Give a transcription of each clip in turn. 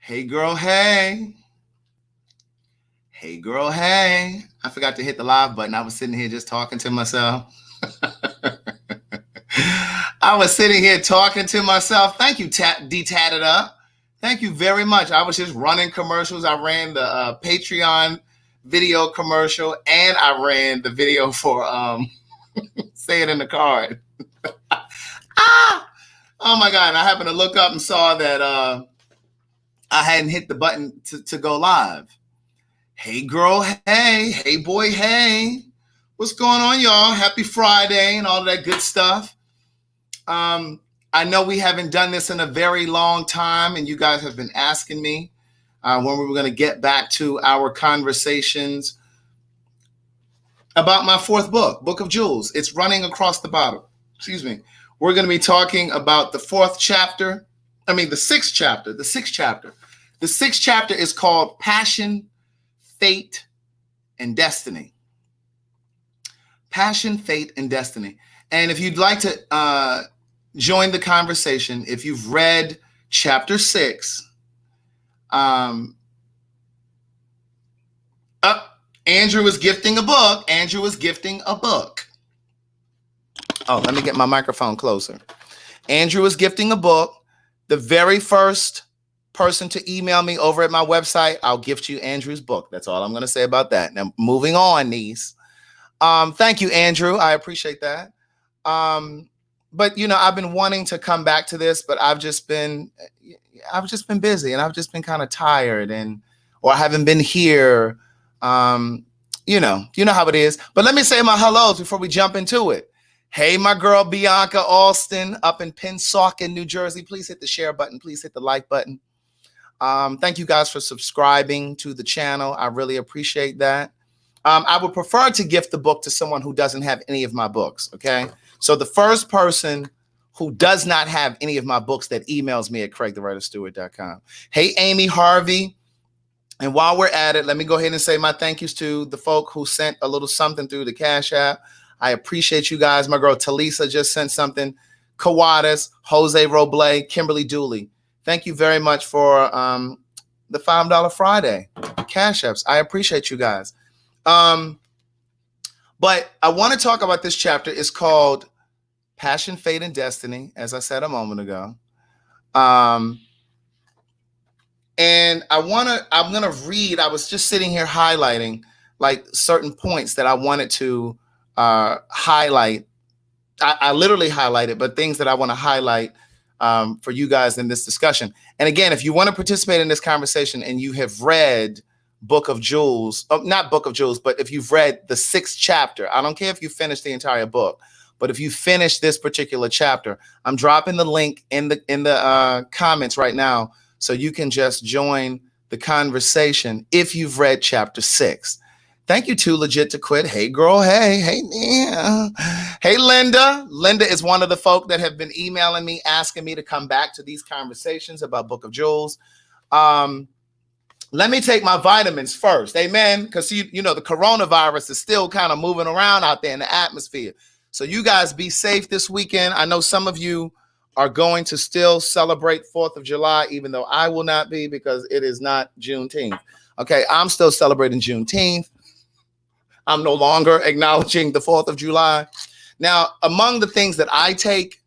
Hey girl, hey. Hey girl, hey. I forgot to hit the live button. I was sitting here just talking to myself. I was sitting here talking to myself. Thank you, D-Tatted Up. Thank you very much. I was just running commercials. I ran the Patreon video commercial and I ran the video for Say It in the Card. Ah! Oh my God. And I happened to look up and saw that I hadn't hit the button to go live. Hey girl, hey. Hey boy, hey. What's going on, y'all? Happy Friday and all of that good stuff. I know we haven't done this in a very long time, and you guys have been asking me when we were going to get back to our conversations about my fourth book, Book of Jewels. It's running across the bottom. Excuse me. We're going to be talking about the sixth chapter. The sixth chapter. The sixth chapter is called Passion, Fate, and Destiny. Passion, Fate, and Destiny. And if you'd like to join the conversation, if you've read chapter 6, Andrew is gifting a book. Oh, let me get my microphone closer. Andrew is gifting a book. The very first person to email me over at my website, I'll gift you Andrew's book. That's all I'm going to say about that. Now, moving on, niece. Thank you, Andrew. I appreciate that. But I've been wanting to come back to this, but I've just been busy and I've just been kind of tired or I haven't been here. You know how it is. But let me say my hellos before we jump into it. Hey, my girl Bianca Alston up in Pennsauken, New Jersey. Please hit the share button. Please hit the like button. Thank you guys for subscribing to the channel. I really appreciate that. I would prefer to gift the book to someone who doesn't have any of my books, okay? So the first person who does not have any of my books that emails me at craigthewriterstewart.com. Hey, Amy Harvey. And while we're at it, let me go ahead and say my thank yous to the folk who sent a little something through the Cash App. I appreciate you guys. My girl Talisa just sent something. Kawadas, Jose Roble, Kimberly Dooley. Thank you very much for the $5 Friday Cash Apps. I appreciate you guys. But I want to talk about this chapter. It's called Passion, Fate, and Destiny, as I said a moment ago. And I'm going to read. I was just sitting here highlighting like certain points that I wanted to highlight. I literally highlighted, but things that I want to highlight for you guys in this discussion. And again, if you want to participate in this conversation and you have read Book of Jewels, not Book of Jewels, but if you've read the 6th chapter, I don't care if you finish the entire book, but if you finish this particular chapter, I'm dropping the link in the comments right now so you can just join the conversation if you've read chapter 6. Thank you, Too Legit to Quit. Hey, girl. Hey, yeah. Hey, Linda. Linda is one of the folk that have been emailing me, asking me to come back to these conversations about Book of Jewels. Let me take my vitamins first. Amen. Because, the coronavirus is still kind of moving around out there in the atmosphere. So you guys be safe this weekend. I know some of you are going to still celebrate 4th of July, even though I will not be because it is not Juneteenth. Okay, I'm still celebrating Juneteenth. I'm no longer acknowledging the 4th of July. Now, among the things that I take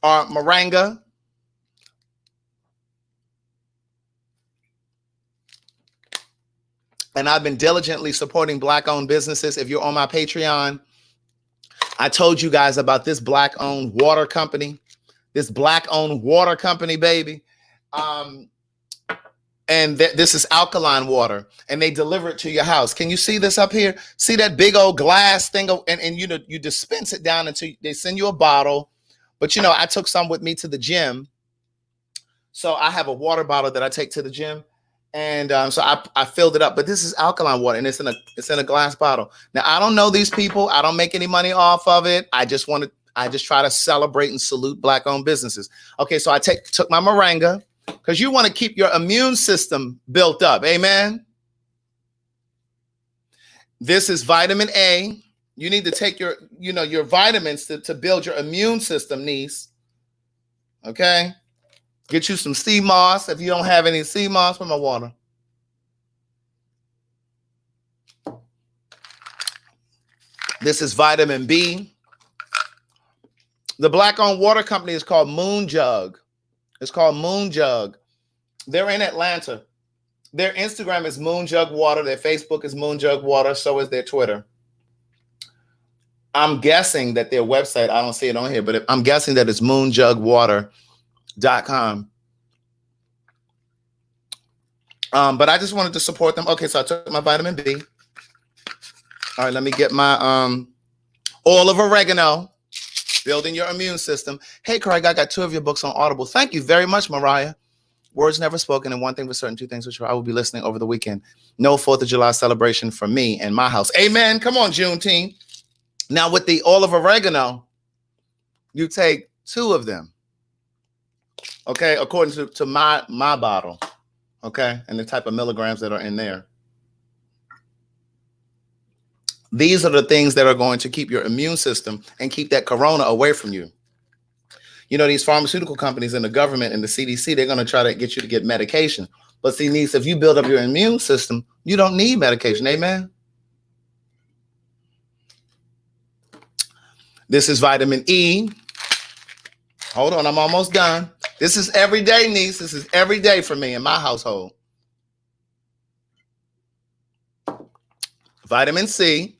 are moringa, and I've been diligently supporting Black-owned businesses. If you're on my Patreon, I told you guys about this Black-owned water company. This Black-owned water company, baby. And this is alkaline water, and they deliver it to your house. Can you see this up here? See that big old glass thing? And you dispense it down until they send you a bottle. But, I took some with me to the gym. So I have a water bottle that I take to the gym. And so I filled it up. But this is alkaline water, and it's in a glass bottle. Now, I don't know these people. I don't make any money off of it. I just try to celebrate and salute Black-owned businesses. Okay, so I took my moringa. Because you want to keep your immune system built up. Amen. This is vitamin A. You need to take your vitamins to build your immune system, niece. Okay. Get you some sea moss. If you don't have any sea moss, for my water. This is vitamin B. The black-owned water company is called Moon Jug. It's called Moon Jug. They're in Atlanta. Their Instagram is Moon Jug Water. Their Facebook is Moon Jug Water. So is their Twitter. I'm guessing that their website, I don't see it on here, but I'm guessing that it's moonjugwater.com. But I just wanted to support them. Okay, so I took my vitamin B. All right, let me get my oil of oregano, building your immune system. Hey, Craig, I got 2 of your books on Audible. Thank you very much, Mariah. Words never spoken, and one thing for certain, 2 things for sure. I will be listening over the weekend. No 4th of July celebration for me and my house. Amen. Come on, Juneteenth. Now, with the oil of oregano, you take 2 of them. Okay, according to my bottle. Okay, and the type of milligrams that are in there. These are the things that are going to keep your immune system and keep that corona away from you. You know, these pharmaceutical companies and the government and the CDC, they're going to try to get you to get medication. But see, niece, if you build up your immune system, you don't need medication. Amen. This is vitamin E. Hold on, I'm almost done. This is every day, niece. This is every day for me in my household. Vitamin C.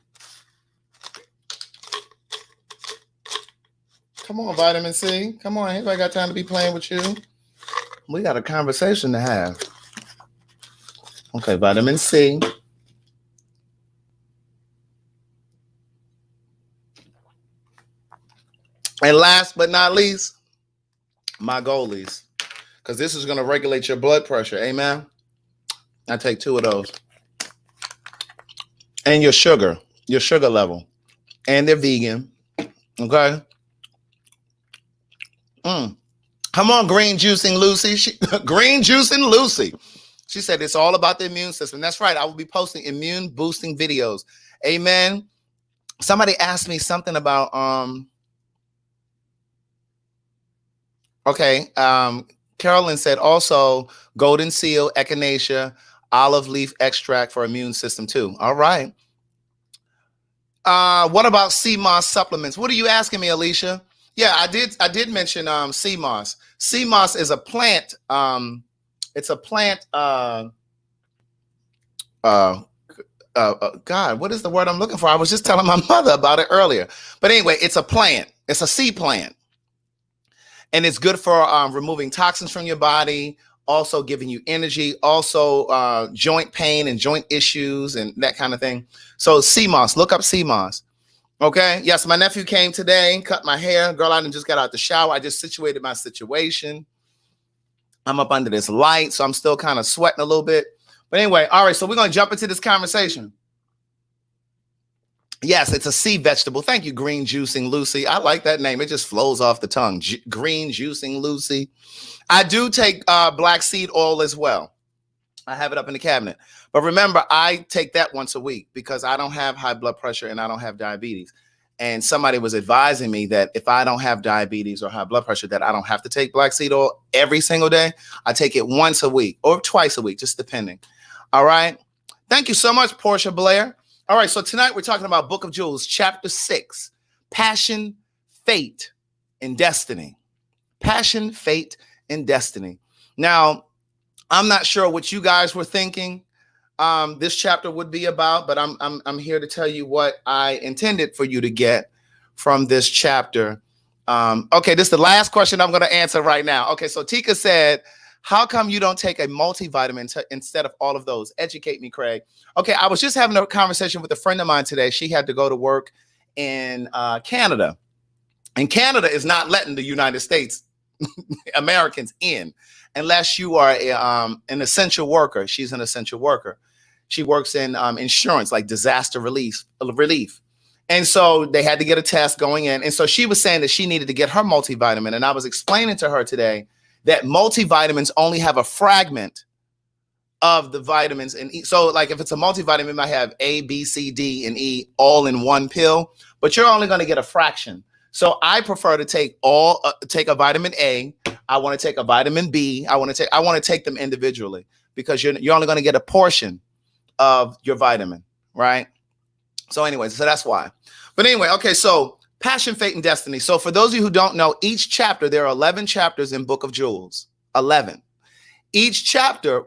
Come on, vitamin C. Come on, anybody got time to be playing with you? We got a conversation to have. Okay, vitamin C. And last but not least, my goalies. Because this is going to regulate your blood pressure. Amen. I take 2 of those. And your sugar level. And they're vegan. Okay. Come on, Green Juicing Lucy. Green Juicing Lucy. She said it's all about the immune system. That's right. I will be posting immune boosting videos. Amen. Somebody asked me something about okay. Carolyn said also golden seal, echinacea, olive leaf extract for immune system too. All right. What about sea moss supplements? What are you asking me, Alicia? Yeah, I did mention sea moss. Sea moss is a plant. It's a plant. God, what is the word I'm looking for? I was just telling my mother about it earlier. But anyway, it's a plant. It's a sea plant. And it's good for removing toxins from your body, also giving you energy, also joint pain and joint issues and that kind of thing. So sea moss, look up sea moss. Okay. Yes, my nephew came today, cut my hair. Girl, I just got out the shower. I just situated my situation. I'm up under this light, so I'm still kind of sweating a little bit. But anyway, all right, so we're going to jump into this conversation. Yes, it's a sea vegetable. Thank you, Green Juicing Lucy. I like that name. It just flows off the tongue. Green Juicing Lucy. I do take black seed oil as well. I have it up in the cabinet. But remember, I take that once a week because I don't have high blood pressure and I don't have diabetes. And somebody was advising me that if I don't have diabetes or high blood pressure, that I don't have to take black seed oil every single day. I take it once a week or twice a week, just depending. All right. Thank you so much, Portia Blair. All right. So tonight we're talking about Book of Jewels, chapter 6, Passion, Fate, and Destiny. Passion, Fate, and Destiny. Now, I'm not sure what you guys were thinking this chapter would be about, but I'm here to tell you what I intended for you to get from this chapter. Okay, this is the last question I'm going to answer right now. Okay, so Tika said, how come you don't take a multivitamin instead of all of those? Educate me, Craig. Okay, I was just having a conversation with a friend of mine today. She had to go to work in Canada. And Canada is not letting the United States Americans in unless you are an essential worker. She's an essential worker. She works in insurance, like disaster relief. And so they had to get a test going in. And so she was saying that she needed to get her multivitamin. And I was explaining to her today that multivitamins only have a fragment of the vitamins. And so like if it's a multivitamin, it might have A, B, C, D, and E all in one pill, but you're only going to get a fraction. So I prefer to take a vitamin A. I want to take a vitamin B. I want to take them individually because you're only going to get a portion of your vitamin, right? So anyway, so that's why. But anyway, okay, so passion, fate, and destiny. So for those of you who don't know, each chapter, there are 11 chapters in Book of Jewels. 11. Each chapter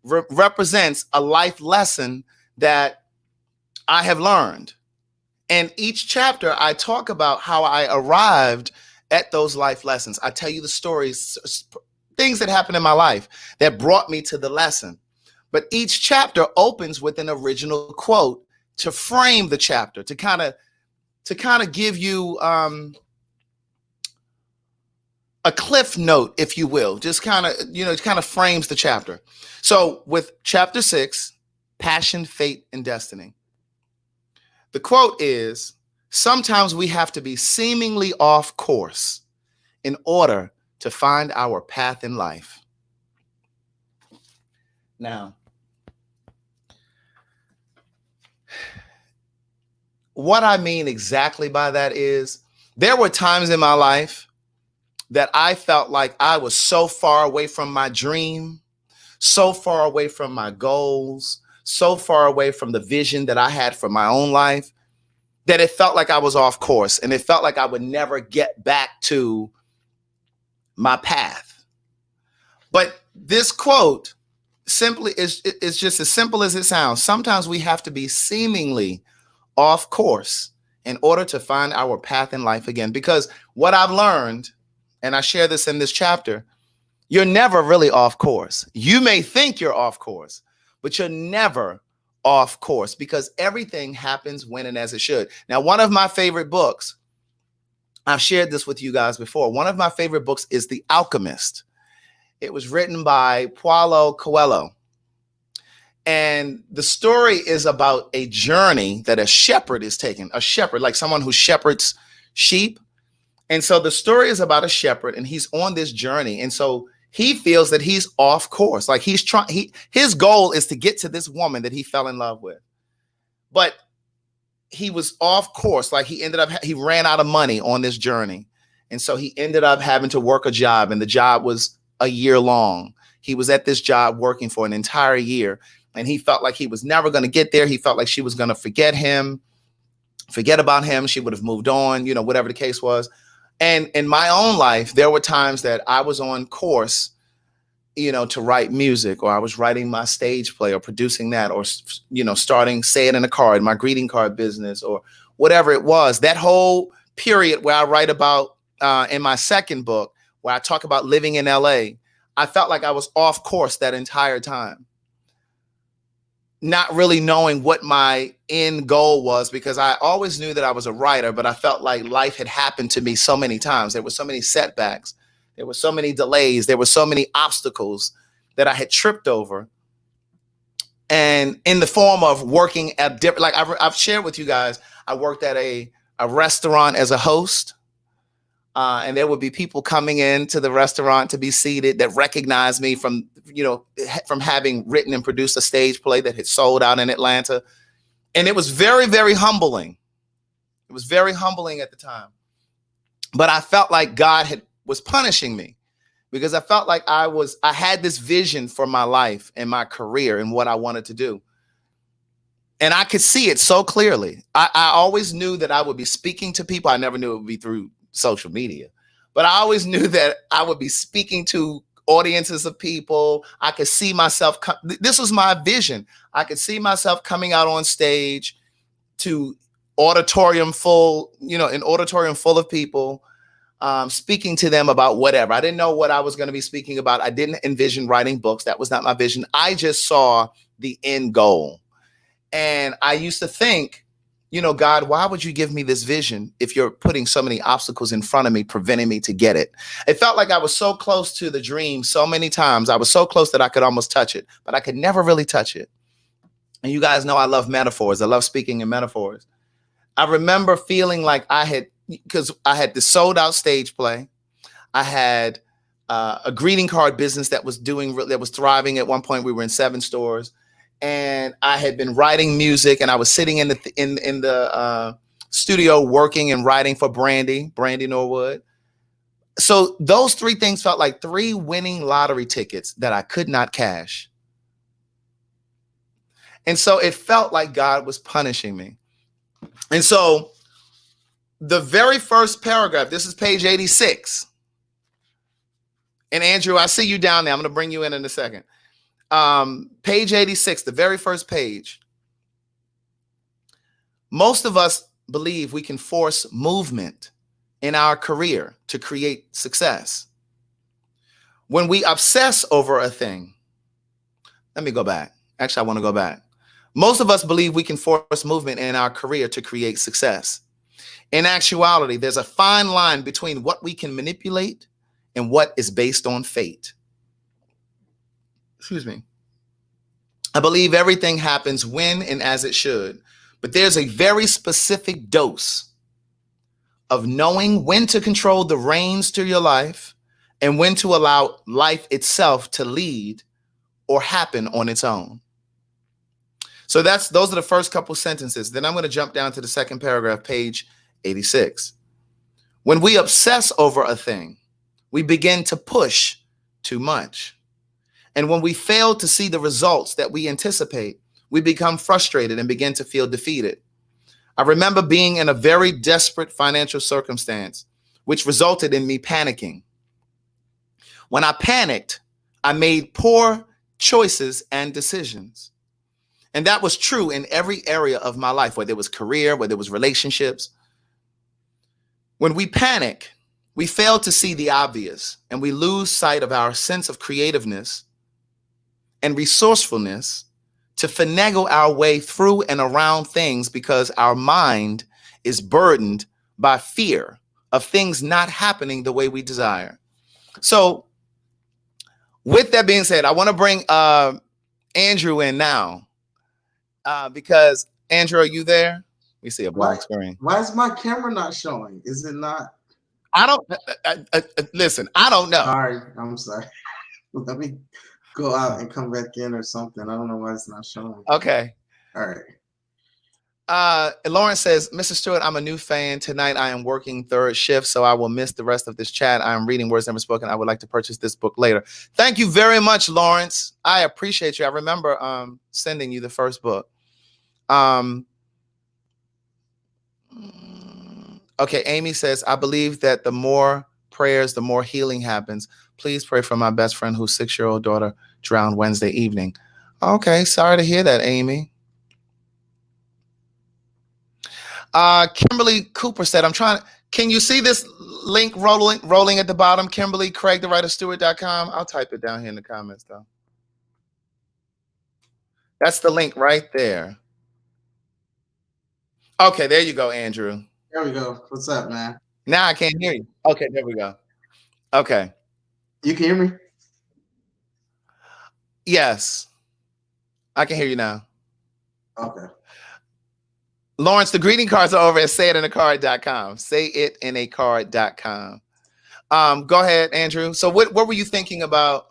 represents a life lesson that I have learned. And each chapter, I talk about how I arrived at those life lessons. I tell you the stories, things that happened in my life that brought me to the lesson. But each chapter opens with an original quote to frame the chapter, to kind of give you a cliff note, if you will, just kind of frames the chapter. So with chapter 6, passion, fate, and destiny. The quote is, sometimes we have to be seemingly off course in order to find our path in life. Now, what I mean exactly by that is there were times in my life that I felt like I was so far away from my dream, so far away from my goals, so far away from the vision that I had for my own life, that it felt like I was off course and it felt like I would never get back to my path. But this quote simply is just as simple as it sounds. Sometimes we have to be seemingly off course in order to find our path in life again. Because what I've learned, and I share this in this chapter, you're never really off course. You may think you're off course, but you're never off course because everything happens when and as it should. Now, one of my favorite books, I've shared this with you guys before. One of my favorite books is The Alchemist. It was written by Paulo Coelho. And the story is about a journey that a shepherd is taking, a shepherd, like someone who shepherds sheep. And so the story is about a shepherd and he's on this journey. And so he feels that he's off course. Like his goal is to get to this woman that he fell in love with. But he was off course. Like he ran out of money on this journey. And so he ended up having to work a job, and the job was a year long. He was at this job working for an entire year, and he felt like he was never going to get there. He felt like she was going to forget about him. She would have moved on, whatever the case was. And in my own life, there were times that I was on course, to write music, or I was writing my stage play or producing that, or, starting Say It in a Card, my greeting card business, or whatever it was. That whole period where I write about in my second book, where I talk about living in LA, I felt like I was off course that entire time, not really knowing what my end goal was, because I always knew that I was a writer, but I felt like life had happened to me so many times. There were so many setbacks. There were so many delays. There were so many obstacles that I had tripped over. And in the form of working at different, like I've shared with you guys, I worked at a restaurant as a host. And there would be people coming into the restaurant to be seated that recognized me from having written and produced a stage play that had sold out in Atlanta. And it was very, very humbling. It was very humbling at the time. But I felt like God was punishing me, because I felt like I had this vision for my life and my career and what I wanted to do. And I could see it so clearly. I always knew that I would be speaking to people. I never knew it would be through social media, but I always knew that I would be speaking to audiences of people. I could see myself. This was my vision. I could see myself coming out on stage to an auditorium full of people, speaking to them about whatever. I didn't know what I was going to be speaking about. I didn't envision writing books. That was not my vision. I just saw the end goal. And I used to think, God, why would you give me this vision if you're putting so many obstacles in front of me, preventing me to get it? It felt like I was so close to the dream so many times. I was so close that I could almost touch it, but I could never really touch it. And you guys know I love metaphors. I love speaking in metaphors. I remember feeling like because I had this sold out stage play. I had a greeting card business that was thriving. At one point, we were in 7 stores. And I had been writing music, and I was sitting in the studio working and writing for Brandy Norwood. So those three things felt like three winning lottery tickets that I could not cash. And so it felt like God was punishing me. And so the very first paragraph, this is page 86. And Andrew, I see you down there. I'm going to bring you in a second. Page 86, the very first page. Most of us believe we can force movement in our career to create success. When we obsess over a thing, let me go back. Actually, I want to go back. Most of us believe we can force movement in our career to create success. In actuality, there's a fine line between what we can manipulate and what is based on fate. Excuse me. I believe everything happens when and as it should, but there's a very specific dose of knowing when to control the reins to your life and when to allow life itself to lead or happen on its own. So those are the first couple sentences. Then I'm going to jump down to the second paragraph, page 86. When we obsess over a thing, we begin to push too much. And when we fail to see the results that we anticipate, we become frustrated and begin to feel defeated. I remember being in a very desperate financial circumstance, which resulted in me panicking. When I panicked, I made poor choices and decisions. And that was true in every area of my life, whether it was career, whether it was relationships. When we panic, we fail to see the obvious and we lose sight of our sense of creativeness and resourcefulness to finagle our way through and around things because our mind is burdened by fear of things not happening the way we desire. So with that being said, I want to bring Andrew in now because Andrew, are you there? We see a black screen. Why is my camera not showing? Is it not? I don't listen. I don't know. Sorry, I'm sorry. Let me go out and come back in or something. I don't know why it's not showing. Okay. All right. Lawrence says, Mr. Stewart, I'm a new fan. Tonight I am working third shift, so I will miss the rest of this chat. I am reading Words Never Spoken. I would like to purchase this book later. Thank you very much, Lawrence. I appreciate you. I remember sending you the first book. Okay, Amy says, I believe that the more prayers, the more healing happens. Please pray for my best friend whose 6-year-old daughter drowned Wednesday evening. Okay, sorry to hear that, Amy. Kimberly Cooper said, can you see this link rolling at the bottom? Kimberly, CraigTheWriterStewart.com. I'll type it down here in the comments, though. That's the link right there. Okay, there you go, Andrew. There we go. What's up, man? Now I can't hear you. Okay, there we go. Okay. You can hear me? Yes. I can hear you now. Okay. Lawrence, the greeting cards are over at sayitinaCard.com. SayitinaCard.com. Go ahead, Andrew. So what were you thinking about?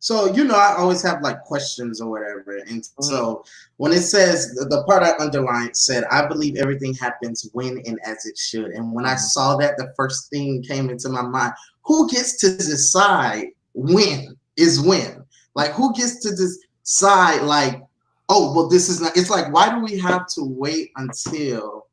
So, I always have like questions or whatever. And so when it says, the part I underlined said, I believe everything happens when and as it should. And when I saw that, the first thing came into my mind, who gets to decide when is when? Like, who gets to decide like, oh, well, this is not, it's like, why do we have to wait until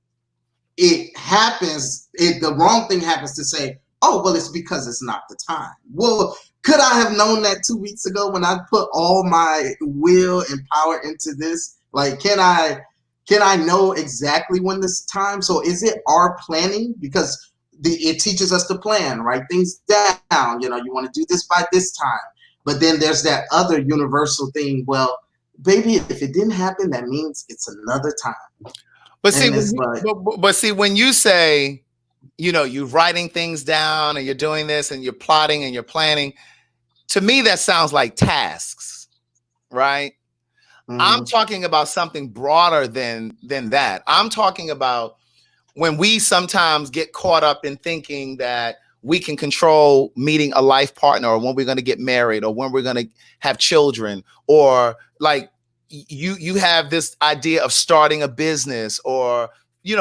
it happens, the wrong thing happens to say, oh, well, it's because it's not the time. Well, could I have known that 2 weeks ago when I put all my will and power into this? Like, can I know exactly when this time? So is it our planning? Because it teaches us to plan, write things down. You want to do this by this time. But then there's that other universal thing. Well, baby, if it didn't happen, that means it's another time. But see, when you say, you're writing things down and you're doing this and you're plotting and you're planning, to me, that sounds like tasks, right? I'm talking about something broader than that. I'm talking about when we sometimes get caught up in thinking that we can control meeting a life partner or when we're going to get married or when we're going to have children, or like you have this idea of starting a business or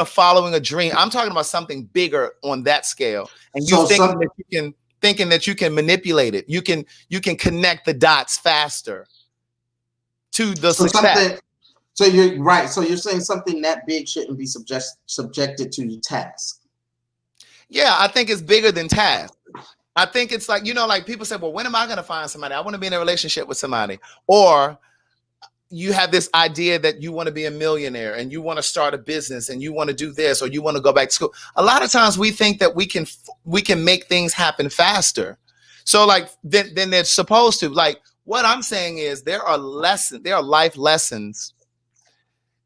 following a dream. I'm talking about something bigger on that scale. And you So some thinking that you can manipulate it. You can connect the dots faster to the so success. something so you're right. So you're saying something that big shouldn't be subjected to task. Yeah, I think it's bigger than tasks. I think it's like, like people say, well, when am I going to find somebody? I want to be in a relationship with somebody. Or you have this idea that you want to be a millionaire and you want to start a business and you want to do this or you want to go back to school. A lot of times we think that we can make things happen faster. So like then they're supposed to. Like what I'm saying is there are life lessons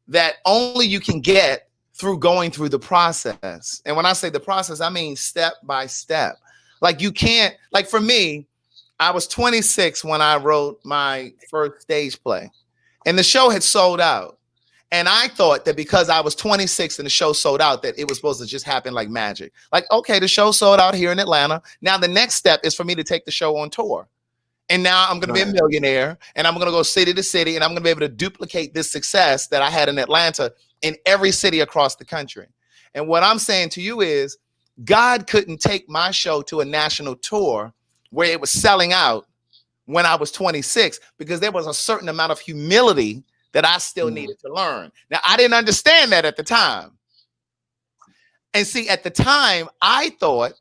that only you can get through going through the process. And when I say the process, I mean step by step. Like you can't, like for me, I was 26 when I wrote my first stage play. And the show had sold out. And I thought that because I was 26 and the show sold out, that it was supposed to just happen like magic. Like, okay, the show sold out here in Atlanta. Now the next step is for me to take the show on tour. And now I'm going to be a millionaire and I'm going to go city to city and I'm going to be able to duplicate this success that I had in Atlanta in every city across the country. And what I'm saying to you is God couldn't take my show to a national tour where it was selling out when I was 26, because there was a certain amount of humility that I still needed to learn. Now, I didn't understand that at the time. And see, at the time, I thought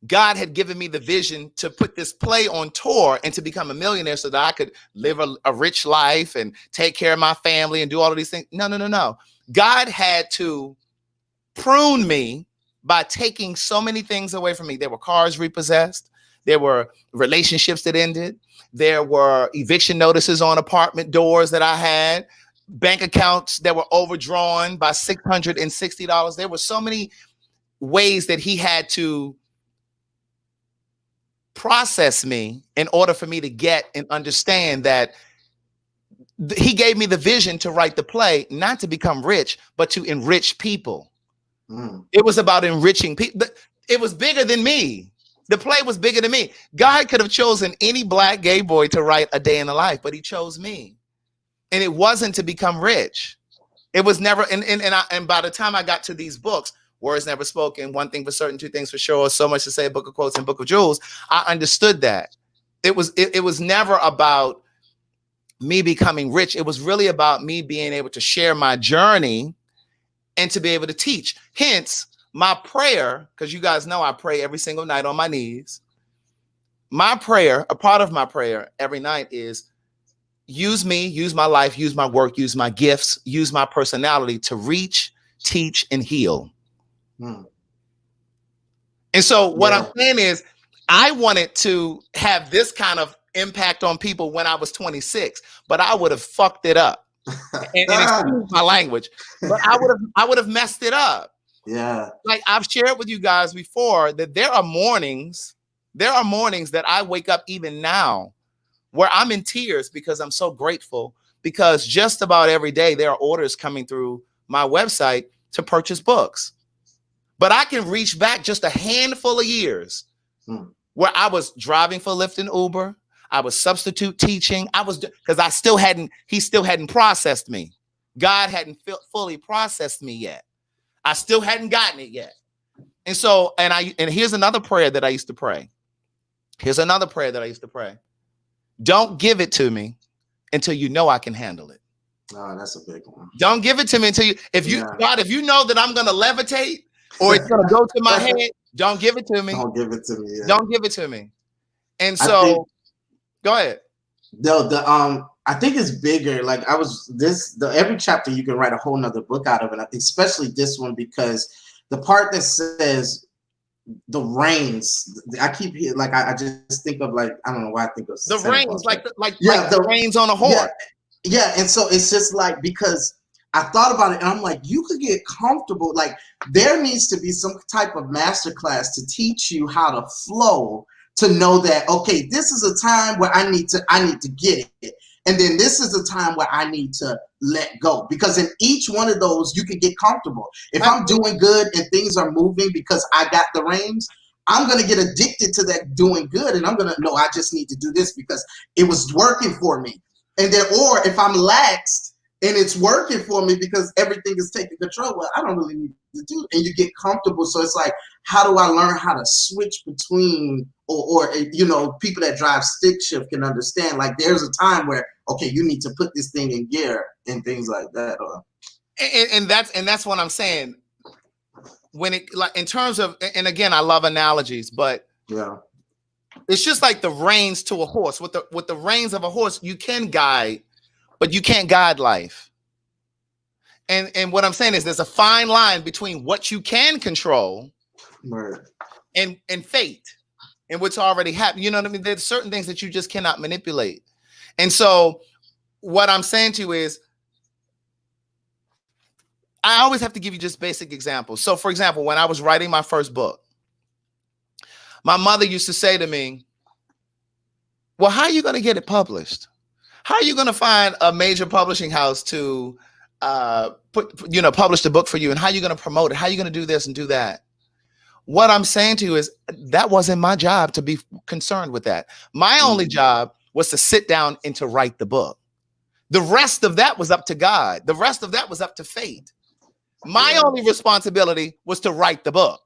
God had given me the vision to put this play on tour and to become a millionaire so that I could live a rich life and take care of my family and do all of these things. No. God had to prune me by taking so many things away from me. There were cars repossessed. There were relationships that ended. There were eviction notices on apartment doors that I had, bank accounts that were overdrawn by $660. There were so many ways that he had to process me in order for me to get and understand that he gave me the vision to write the play, not to become rich, but to enrich people. It was about enriching people. It was bigger than me. The play was bigger than me. God could have chosen any black gay boy to write A Day in the Life, but he chose me. And it wasn't to become rich. It was never, and by the time I got to these books, Words Never Spoken, One Thing for Certain, Two Things for Sure, So Much to Say, Book of Quotes, and Book of Jewels, I understood that. It was never about me becoming rich. It was really about me being able to share my journey and to be able to teach. Hence, my prayer, because you guys know I pray every single night on my knees. My prayer, a part of my prayer every night is use me, use my life, use my work, use my gifts, use my personality to reach, teach, and heal. And so what I'm saying is I wanted to have this kind of impact on people when I was 26, but I would have fucked it up. And excuse my language, but I would have messed it up. Yeah. Like I've shared with you guys before that there are mornings that I wake up even now where I'm in tears because I'm so grateful, because just about every day there are orders coming through my website to purchase books. But I can reach back just a handful of years where I was driving for Lyft and Uber. I was substitute teaching. Because he still hadn't processed me. God hadn't fully processed me yet. I still hadn't gotten it yet. And so, and here's another prayer that I used to pray. Don't give it to me until you know I can handle it. Oh, that's a big one. Don't give it to me until God, if you know that I'm going to levitate or it's going to go to my head, don't give it to me. Don't give it to me. Yeah. Don't give it to me. And so, go ahead. I think it's bigger. Like every chapter you can write a whole nother book out of it, especially this one, because the part that says the reins, I keep like I just think of like, I don't know why I think of the reins, like the reins on a horse. Yeah, and so it's just like, because I thought about it and I'm like, you could get comfortable. Like there needs to be some type of masterclass to teach you how to flow, to know that, okay, this is a time where I need to get it. And then this is a time where I need to let go. Because in each one of those, you can get comfortable. If I'm doing good and things are moving because I got the reins, I'm going to get addicted to that doing good. And I'm going to know I just need to do this because it was working for me. And then, or if I'm laxed, and it's working for me because everything is taking control. Well, I don't really need to do it. And you get comfortable. So it's like, how do I learn how to switch between, or people that drive stick shift can understand, like, there's a time where, okay, you need to put this thing in gear and things like that. And that's what I'm saying. When it, like, in terms of, and again, I love analogies, but yeah, it's just like the reins to a horse. With the reins of a horse, you can guide, but you can't guide life. And what I'm saying is there's a fine line between what you can control, right, and fate, and what's already happened. You know what I mean? There's certain things that you just cannot manipulate. And so what I'm saying to you is, I always have to give you just basic examples. So for example, when I was writing my first book, my mother used to say to me, well, how are you going to get it published? How are you going to find a major publishing house to publish the book for you? And how are you going to promote it? How are you going to do this and do that? What I'm saying to you is that wasn't my job to be concerned with that. My only job was to sit down and to write the book. The rest of that was up to God. The rest of that was up to fate. My only responsibility was to write the book.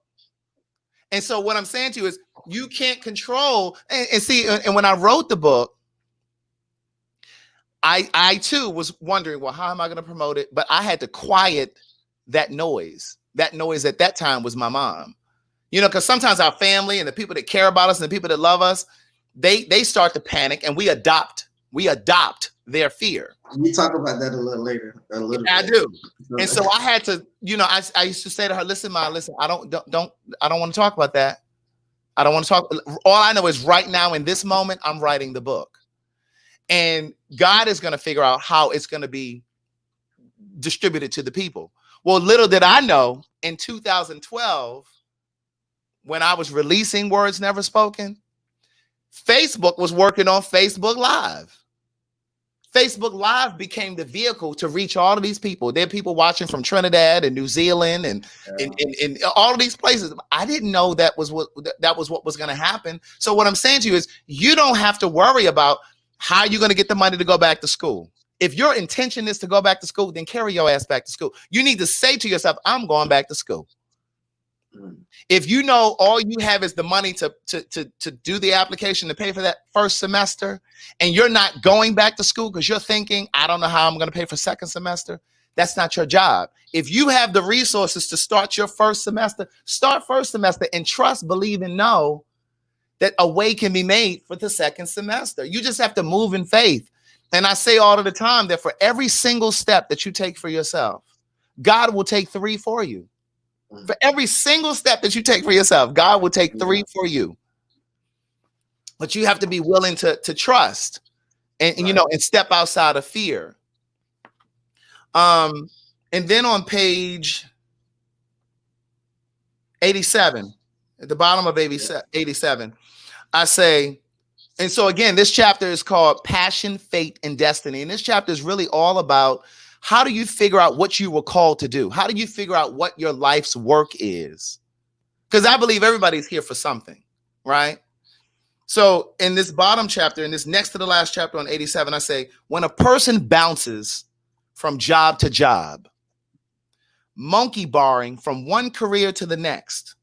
And so what I'm saying to you is you can't control, and see, and when I wrote the book, I too was wondering, well, how am I going to promote it? But I had to quiet that noise. That noise at that time was my mom. Because sometimes our family and the people that care about us and the people that love us, they start to panic, and we adopt their fear. We talk about that a little later. I do. And so I had to, I used to say to her, listen, Ma, listen, I don't want to talk about that. I don't want to talk. All I know is right now in this moment, I'm writing the book. And God is going to figure out how it's going to be distributed to the people. Well, little did I know, in 2012, when I was releasing Words Never Spoken, Facebook was working on Facebook Live. Facebook Live became the vehicle to reach all of these people. There are people watching from Trinidad and New Zealand and all of these places. I didn't know that was what was going to happen. So what I'm saying to you is, you don't have to worry about how you're going to get the money to go back to school. If your intention is to go back to school, then carry your ass back to school. You need to say to yourself, I'm going back to school. If you know all you have is the money to do the application to pay for that first semester, and you're not going back to school because you're thinking, I don't know how I'm going to pay for second semester, that's not your job. If you have the resources to start your first semester, start first semester, and trust, believe, and know that a way can be made for the second semester. You just have to move in faith. And I say all of the time that for every single step that you take for yourself, God will take 3 for you. For every single step that you take for yourself, God will take 3 for you. But you have to be willing to trust and and step outside of fear. And then on page 87, at the bottom of 87, I say, and so again, this chapter is called Passion, Fate, and Destiny. And this chapter is really all about, how do you figure out what you were called to do? How do you figure out what your life's work is? Because I believe everybody's here for something, right? So in this bottom chapter, in this next to the last chapter on 87, I say, when a person bounces from job to job, monkey barring from one career to the next,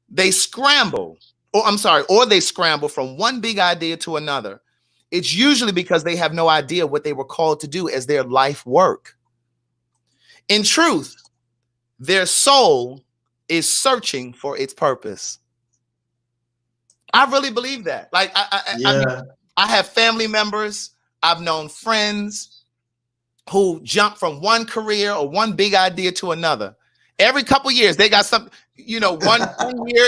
they scramble from one big idea to another. It's usually because they have no idea what they were called to do as their life work. In truth, their soul is searching for its purpose. I really believe that. Like, I have family members, I've known friends who jump from one career or one big idea to another. Every couple years, they got something. One year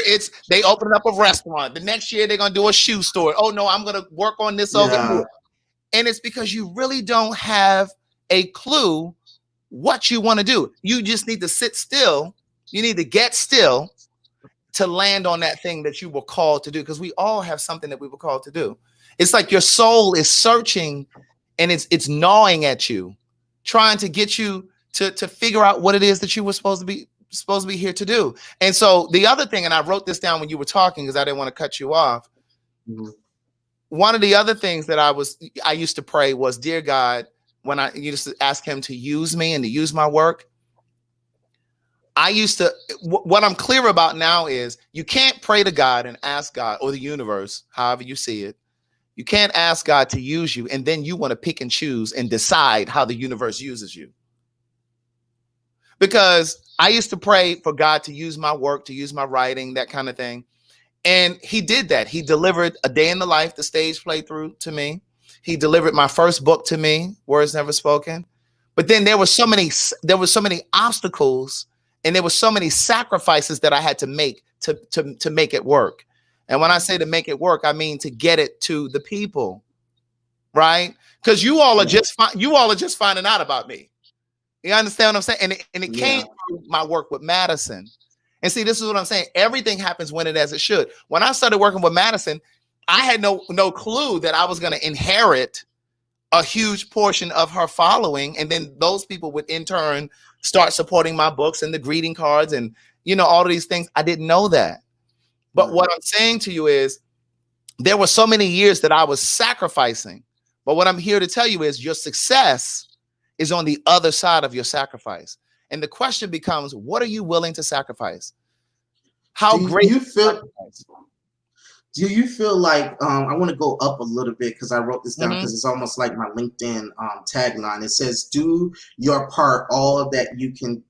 they open up a restaurant. The next year they're gonna do a shoe store. Oh no, I'm gonna work on this over here. And it's because you really don't have a clue what you want to do. You just need to sit still. You need to get still to land on that thing that you were called to do. Because we all have something that we were called to do. It's like your soul is searching, and it's gnawing at you, trying to get you to figure out what it is that you were supposed to be here to do. And so the other thing, and I wrote this down when you were talking because I didn't want to cut you off. One of the other things that I used to pray was, dear God, when I used to ask him to use me and to use my work, I used to, what I'm clear about now is you can't pray to God and ask God or the universe, however you see it. You can't ask God to use you and then you want to pick and choose and decide how the universe uses you. Because I used to pray for God to use my work, to use my writing, that kind of thing. And he did that. He delivered A Day in the Life, the stage playthrough, to me. He delivered my first book to me, Words Never Spoken. But then there were so many obstacles and there were so many sacrifices that I had to make to make it work. And when I say to make it work, I mean to get it to the people, right? Because you all are just finding out about me. You understand what I'm saying? And it came through my work with Madison. And see, this is what I'm saying. Everything happens when it as it should. When I started working with Madison, I had no clue that I was going to inherit a huge portion of her following. And then those people would in turn start supporting my books and the greeting cards and, all of these things. I didn't know that. But what I'm saying to you is there were so many years that I was sacrificing. But what I'm here to tell you is your success is on the other side of your sacrifice. And the question becomes, what are you willing to sacrifice? How great you feel? Do you feel like I want to go up a little bit because I wrote this down because it's almost like my LinkedIn tagline. It says, "Do your part, all that you can.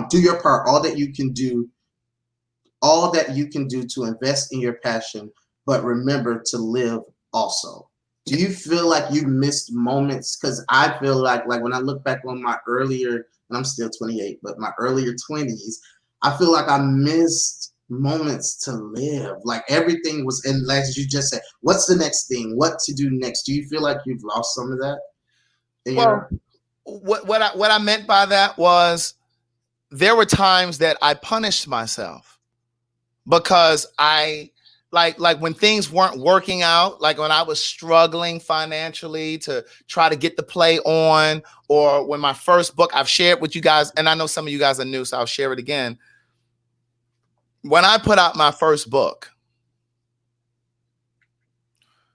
Do your part, all that you can do, all that you can do to invest in your passion, but remember to live also." Do you feel like you missed moments? Because I feel like when I look back on my earlier, and I'm still 28, but my earlier 20s, I feel like I missed moments to live. Like everything was, and as you just said, what's the next thing? What to do next? Do you feel like you've lost some of that? Well, what I meant by that was there were times that I punished myself because I like when things weren't working out, like when I was struggling financially to try to get the play on, or when my first book I've shared with you guys, and I know some of you guys are new, so I'll share it again. When I put out my first book,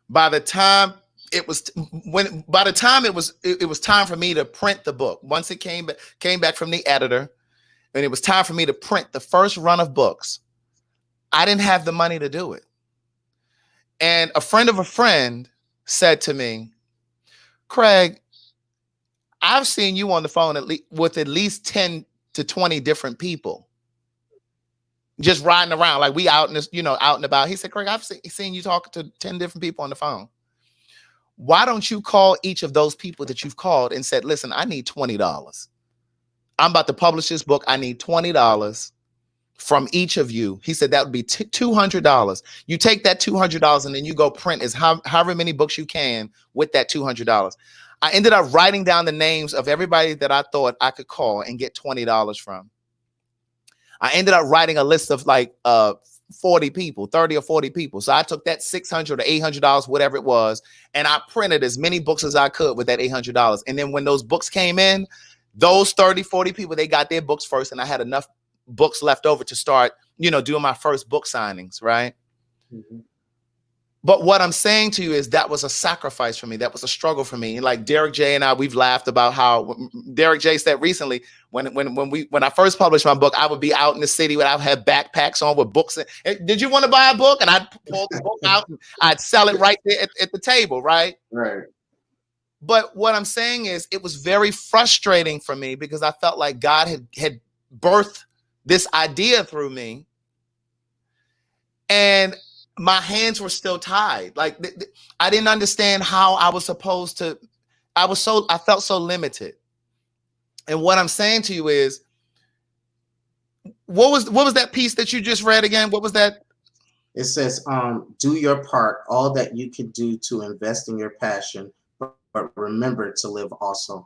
by the time it was time for me to print the book, once it came back from the editor, and it was time for me to print the first run of books, I didn't have the money to do it. And a friend of a friend said to me, "Craig, I've seen you on the phone with at least 10 to 20 different people just riding around. Like we out in this, out and about." He said, "Craig, I've seen you talking to 10 different people on the phone. Why don't you call each of those people that you've called and said, listen, I need $20. I'm about to publish this book. I need $20 from each of you." He said that would be $200. You take that $200 and then you go print however many books you can with that $200. I ended up writing down the names of everybody that I thought I could call and get $20 from. I ended up writing a list of like 40 people, 30 or 40 people. So I took that $600 or $800, whatever it was, and I printed as many books as I could with that $800. And then when those books came in, those 30, 40 people, they got their books first, and I had enough books left over to start, doing my first book signings, right? Mm-hmm. But what I'm saying to you is that was a sacrifice for me. That was a struggle for me. Like Derek J and I, we've laughed about how Derek J said recently, when I first published my book, I would be out in the city when I would have backpacks on with books. Did you want to buy a book? And I'd pull the book out and I'd sell it right there at the table, right? Right. But what I'm saying is it was very frustrating for me because I felt like God had birthed this idea through me. And my hands were still tied. Like I didn't understand how I was supposed to. I felt so limited. And what I'm saying to you is, what was that piece that you just read again? What was that? It says, "Do your part, all that you can do to invest in your passion, but remember to live also."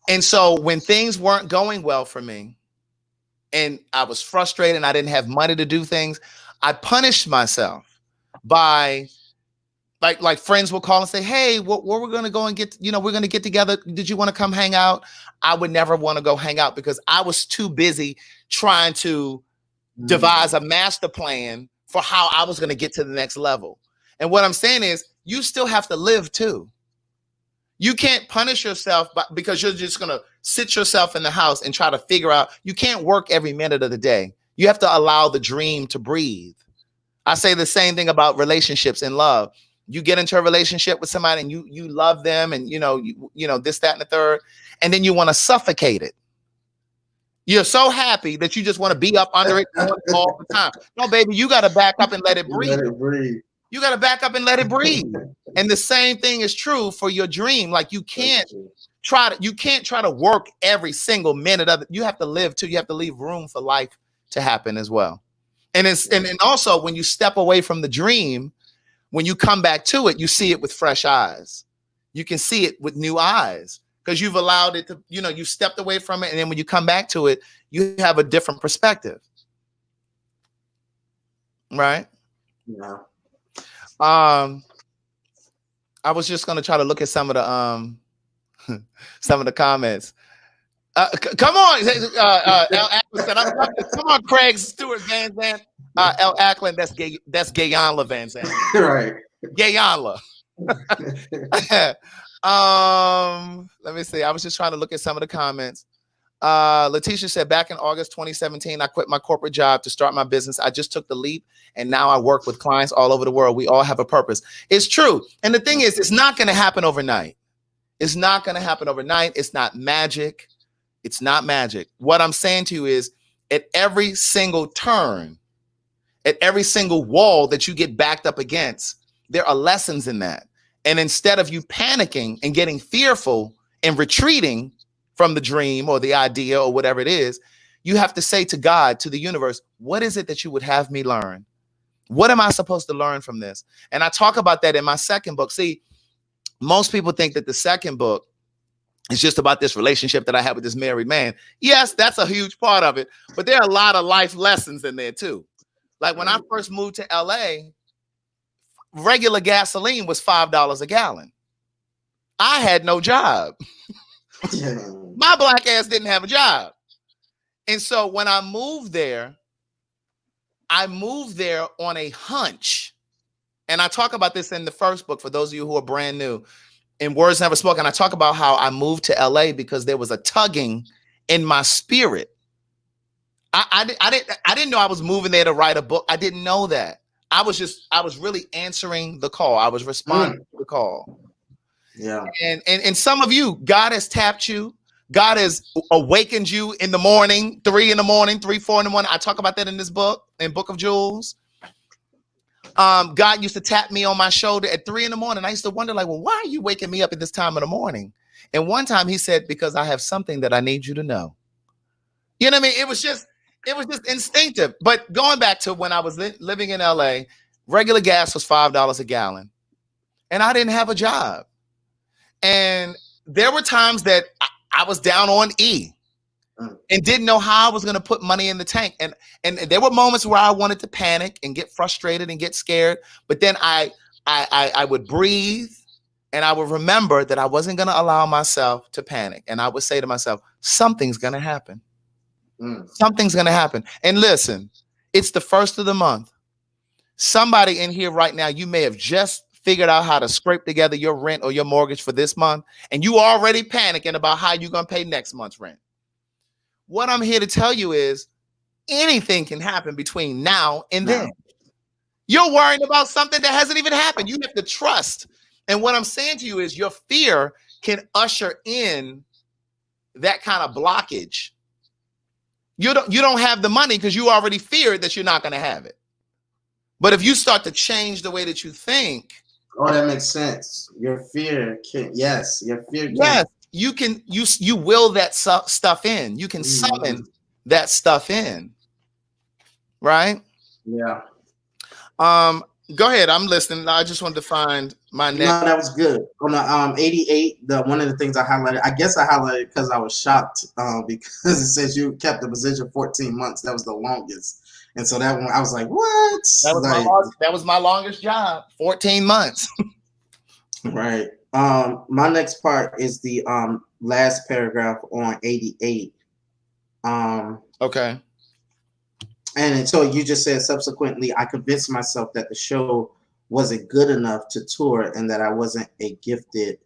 And so when things weren't going well for me, and I was frustrated, and I didn't have money to do things, I punished myself by like friends will call and say, "Hey, what we're going to go and get, we're going to get together. Did you want to come hang out?" I would never want to go hang out because I was too busy trying to devise a master plan for how I was going to get to the next level. And what I'm saying is you still have to live too. You can't punish yourself because you're just going to sit yourself in the house and try to figure out. You can't work every minute of the day. You have to allow the dream to breathe. I say the same thing about relationships and love. You get into a relationship with somebody and you love them, and you know this, that, and the third, and then you want to suffocate it. You're so happy that you just want to be up under it all the time. No, baby, you got to back up and let it breathe. Let it breathe. You got to back up and let it breathe. And the same thing is true for your dream. Like you can't try to work every single minute of it. You have to live too. You have to leave room for life to happen as well. And and also when you step away from the dream, when you come back to it, you see it with fresh eyes. You can see it with new eyes because you've allowed it to, you stepped away from it. And then when you come back to it, you have a different perspective. Right? Yeah. I was just going to try to look at some of the comments. Come on, L. Ackland. Come on, Craig Stewart Van Zandt. L. Ackland, that's Gayanla Van Zandt. Right. Gayanla. Let me see. I was just trying to look at some of the comments. Letitia said, back in August 2017, I quit my corporate job to start my business. I just took the leap, and now I work with clients all over the world. We all have a purpose. It's true. And the thing is, it's not going to happen overnight. It's not going to happen overnight. It's not magic. It's not magic. What I'm saying to you is, at every single turn, at every single wall that you get backed up against, there are lessons in that. And instead of you panicking and getting fearful and retreating from the dream or the idea or whatever it is, you have to say to God, to the universe, what is it that you would have me learn? What am I supposed to learn from this? And I talk about that in my second book. See, most people think that the second book is just about this relationship that I have with this married man. Yes, that's a huge part of it, but there are a lot of life lessons in there too. Like when I first moved to LA, regular gasoline was $5 a gallon. I had no job. My black ass didn't have a job. And so when I moved there on a hunch. And I talk about this in the first book for those of you who are brand new. In Words Never Spoken, I talk about how I moved to LA because there was a tugging in my spirit. I didn't know I was moving there to write a book. I didn't know that. I was really answering the call. I was responding to the call. Yeah. And some of you, God has tapped you. God has awakened you in the morning, 3 in the morning, 3, 4 in the morning. I talk about that in this book, in Book of Jewels. God used to tap me on my shoulder at 3 in the morning. I used to wonder, like, well, why are you waking me up at this time of the morning? And one time he said, because I have something that I need you to know. You know what I mean? It was just instinctive. But going back to when I was living in LA, regular gas was $5 a gallon. And I didn't have a job. And there were times that I was down on E and didn't know how I was going to put money in the tank. And there were moments where I wanted to panic and get frustrated and get scared. But then I would breathe and I would remember that I wasn't going to allow myself to panic. And I would say to myself, something's going to happen. Something's going to happen. And listen, it's the first of the month. Somebody in here right now, you may have just figured out how to scrape together your rent or your mortgage for this month, and you already panicking about how you're going to pay next month's rent. What I'm here to tell you is anything can happen between now and then. You're worrying about something that hasn't even happened. You have to trust. And what I'm saying to you is your fear can usher in that kind of blockage. You don't have the money because you already feared that you're not going to have it. But if you start to change the way that you think. Oh, that makes sense. Your fear can, yes, your fear can. Yes, you will that stuff in. You can summon that stuff in. Right? Yeah. Go ahead. I'm listening. I just wanted to find my next. No, that was good. On the 88, one of the things I highlighted, I guess I highlighted because I was shocked because it says you kept the position 14 months. That was the longest. And so that one, I was like, what? That was my longest job, 14 months. Right. My next part is the last paragraph on 88. Okay. And so you just said, subsequently, I convinced myself that the show wasn't good enough to tour and that I wasn't a gifted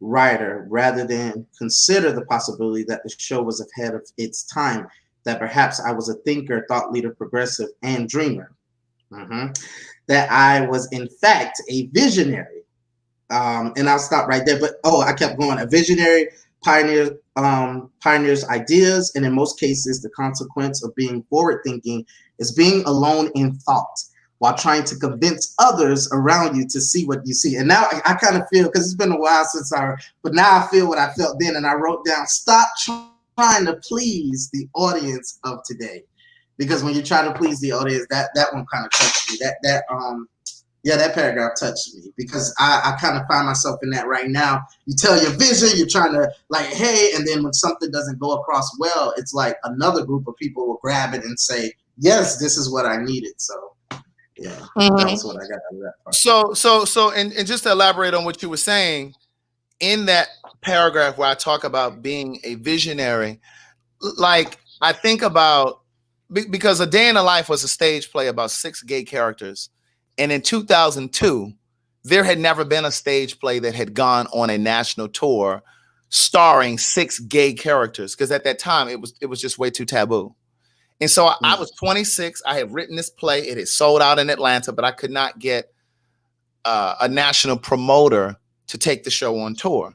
writer rather than consider the possibility that the show was ahead of its time, that perhaps I was a thinker, thought leader, progressive, and dreamer. That I was, in fact, a visionary. And I'll stop right there. But I kept going. A visionary pioneers ideas, and in most cases, the consequence of being forward thinking is being alone in thought while trying to convince others around you to see what you see. And now I kind of feel, because it's been a while since but now I feel what I felt then, and I wrote down: stop trying to please the audience of today, because when you try to please the audience, that one kind of touched me. That paragraph touched me, because I kind of find myself in that right now. You tell your vision, you're trying to like, hey, and then when something doesn't go across well, it's like another group of people will grab it and say, yes, this is what I needed. So yeah, that was what I got out of that part. And just to elaborate on what you were saying, in that paragraph where I talk about being a visionary, like I think about, because A Day in the Life was a stage play about 6 gay characters. And in 2002, there had never been a stage play that had gone on a national tour starring 6 gay characters, because at that time it was just way too taboo. And so I was 26. I had written this play. It had sold out in Atlanta, but I could not get a national promoter to take the show on tour.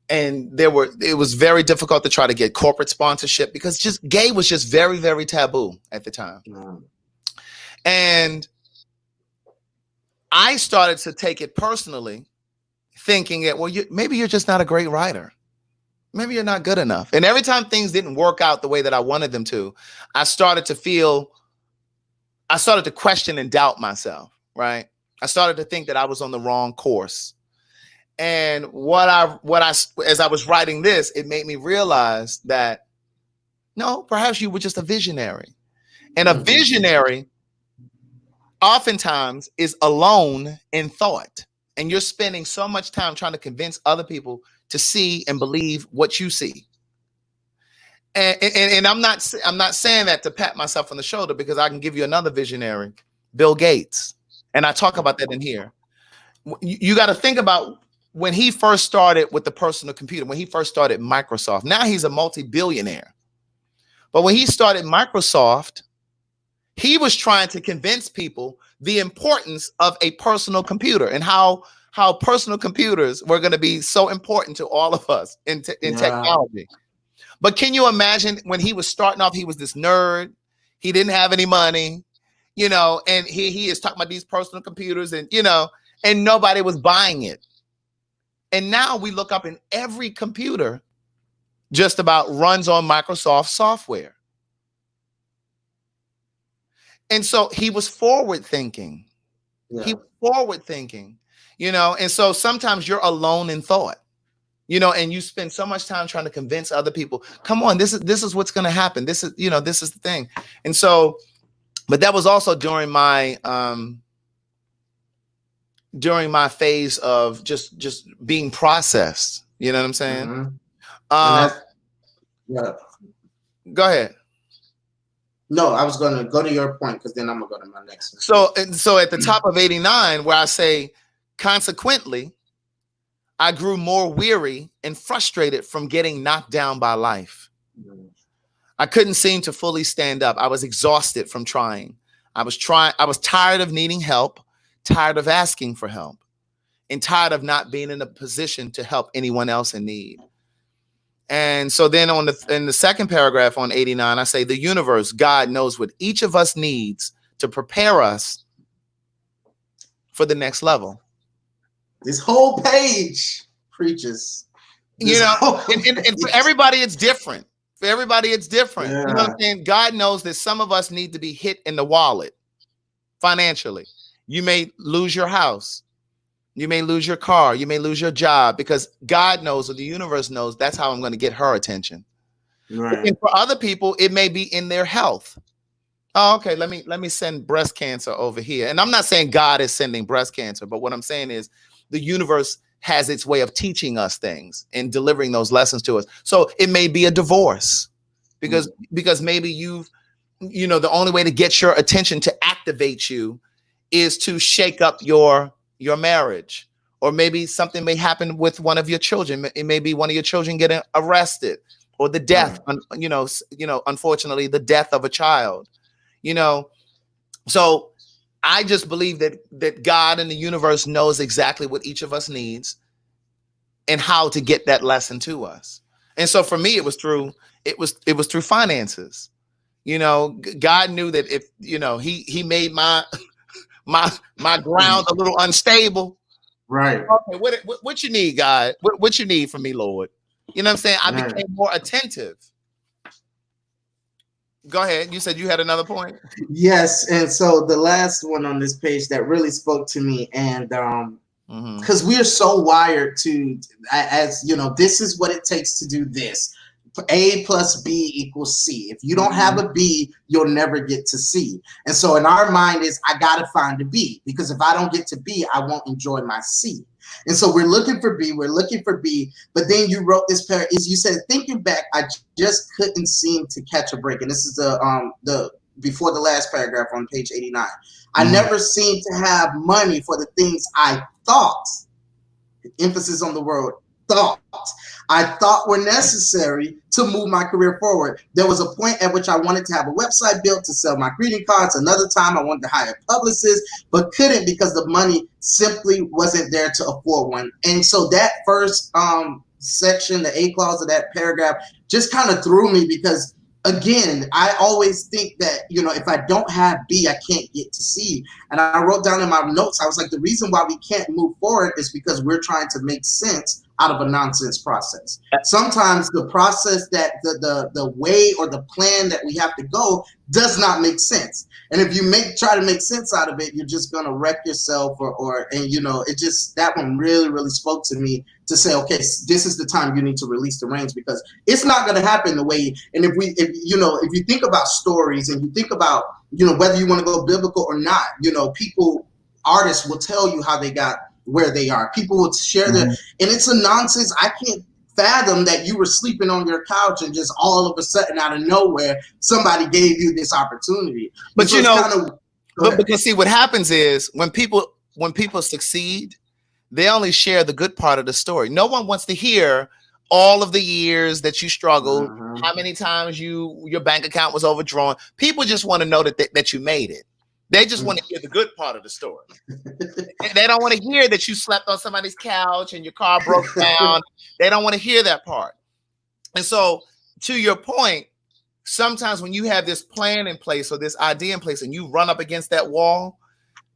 And it was very difficult to try to get corporate sponsorship, because just gay was just very, very taboo at the time. And I started to take it personally, thinking that, well, maybe you're just not a great writer. Maybe you're not good enough. And every time things didn't work out the way that I wanted them to, I started to question and doubt myself, right? I started to think that I was on the wrong course. And as I was writing this, it made me realize that, no, perhaps you were just a visionary. And a visionary oftentimes is alone in thought. And you're spending so much time trying to convince other people to see and believe what you see. And I'm not saying that to pat myself on the shoulder, because I can give you another visionary, Bill Gates. And I talk about that in here. You got to think about when he first started with the personal computer, when he first started Microsoft. Now he's a multi-billionaire. But when he started Microsoft, he was trying to convince people the importance of a personal computer and how personal computers were going to be so important to all of us in technology. But can you imagine when he was starting off, he was this nerd. He didn't have any money, and he is talking about these personal computers and nobody was buying it. And now we look up, in every computer just about runs on Microsoft software. And so he was forward thinking. He was forward thinking, and so sometimes you're alone in thought, and you spend so much time trying to convince other people, come on, this is what's going to happen. This is the thing. And so, but that was also during my phase of just being processed. You know what I'm saying? Go ahead. No, I was going to go to your point, because then I'm going to go to my next one. So at the top of 89, where I say, consequently, I grew more weary and frustrated from getting knocked down by life. I couldn't seem to fully stand up. I was exhausted from trying. I was tired of needing help, tired of asking for help, and tired of not being in a position to help anyone else in need. And so then in the second paragraph on 89, I say, the universe, God, knows what each of us needs to prepare us for the next level. This whole page preaches. And for everybody, it's different. For everybody, it's different. Yeah. You know what I'm saying? God knows that some of us need to be hit in the wallet financially. You may lose your house. You may lose your car. You may lose your job, because God knows, or the universe knows, that's how I'm going to get her attention. Right. And for other people, it may be in their health. Oh, okay, let me send breast cancer over here. And I'm not saying God is sending breast cancer, but what I'm saying is the universe has its way of teaching us things and delivering those lessons to us. So it may be a divorce, because maybe the only way to get your attention, to activate you, is to shake up your marriage, or maybe something may happen with one of your children. It may be one of your children getting arrested, or the death, unfortunately, the death of a child. So I just believe that God and the universe knows exactly what each of us needs and how to get that lesson to us. And so for me, it was through finances. God knew that if he made my ground a little unstable. Right. Okay, what you need, God? What you need from me, Lord? You know what I'm saying? I became more attentive. Go ahead. You said you had another point. Yes, and so the last one on this page that really spoke to me, and because we are so wired to, as this is what it takes to do this. A plus B equals C. If you don't have a B, you'll never get to C. And so in our mind is, I got to find a B, because if I don't get to B, I won't enjoy my C. And so we're looking for B, but then you wrote this paragraph, you said, thinking back, I just couldn't seem to catch a break. And this is the before the last paragraph on page 89. I never seemed to have money for the things I thought, emphasis on the word thought, I thought were necessary to move my career forward. There was a point at which I wanted to have a website built to sell my greeting cards. Another time I wanted to hire a publicist, but couldn't because the money simply wasn't there to afford one. And so that first section, the A clause of that paragraph, just kind of threw me, because again, I always think that, if I don't have B, I can't get to C. And I wrote down in my notes, I was like, the reason why we can't move forward is because we're trying to make sense out of a nonsense process. Sometimes the process that the way or the plan that we have to go does not make sense. And if you try to make sense out of it, you're just going to wreck yourself it just, that one really, really spoke to me, to say, okay, this is the time you need to release the reins, because it's not going to happen the way. And if you think about stories, and you think about, whether you want to go biblical or not, artists will tell you how they got where they are. People will share their, and it's a nonsense. I can't fathom that you were sleeping on your couch and just all of a sudden out of nowhere somebody gave you this opportunity. But because see, what happens is when people succeed, they only share the good part of the story. No one wants to hear all of the years that you struggled, how many times your bank account was overdrawn. People just want to know that you made it. They just want to hear the good part of the story. They don't want to hear that you slept on somebody's couch and your car broke down. They don't want to hear that part. And so, to your point, sometimes when you have this plan in place or this idea in place and you run up against that wall,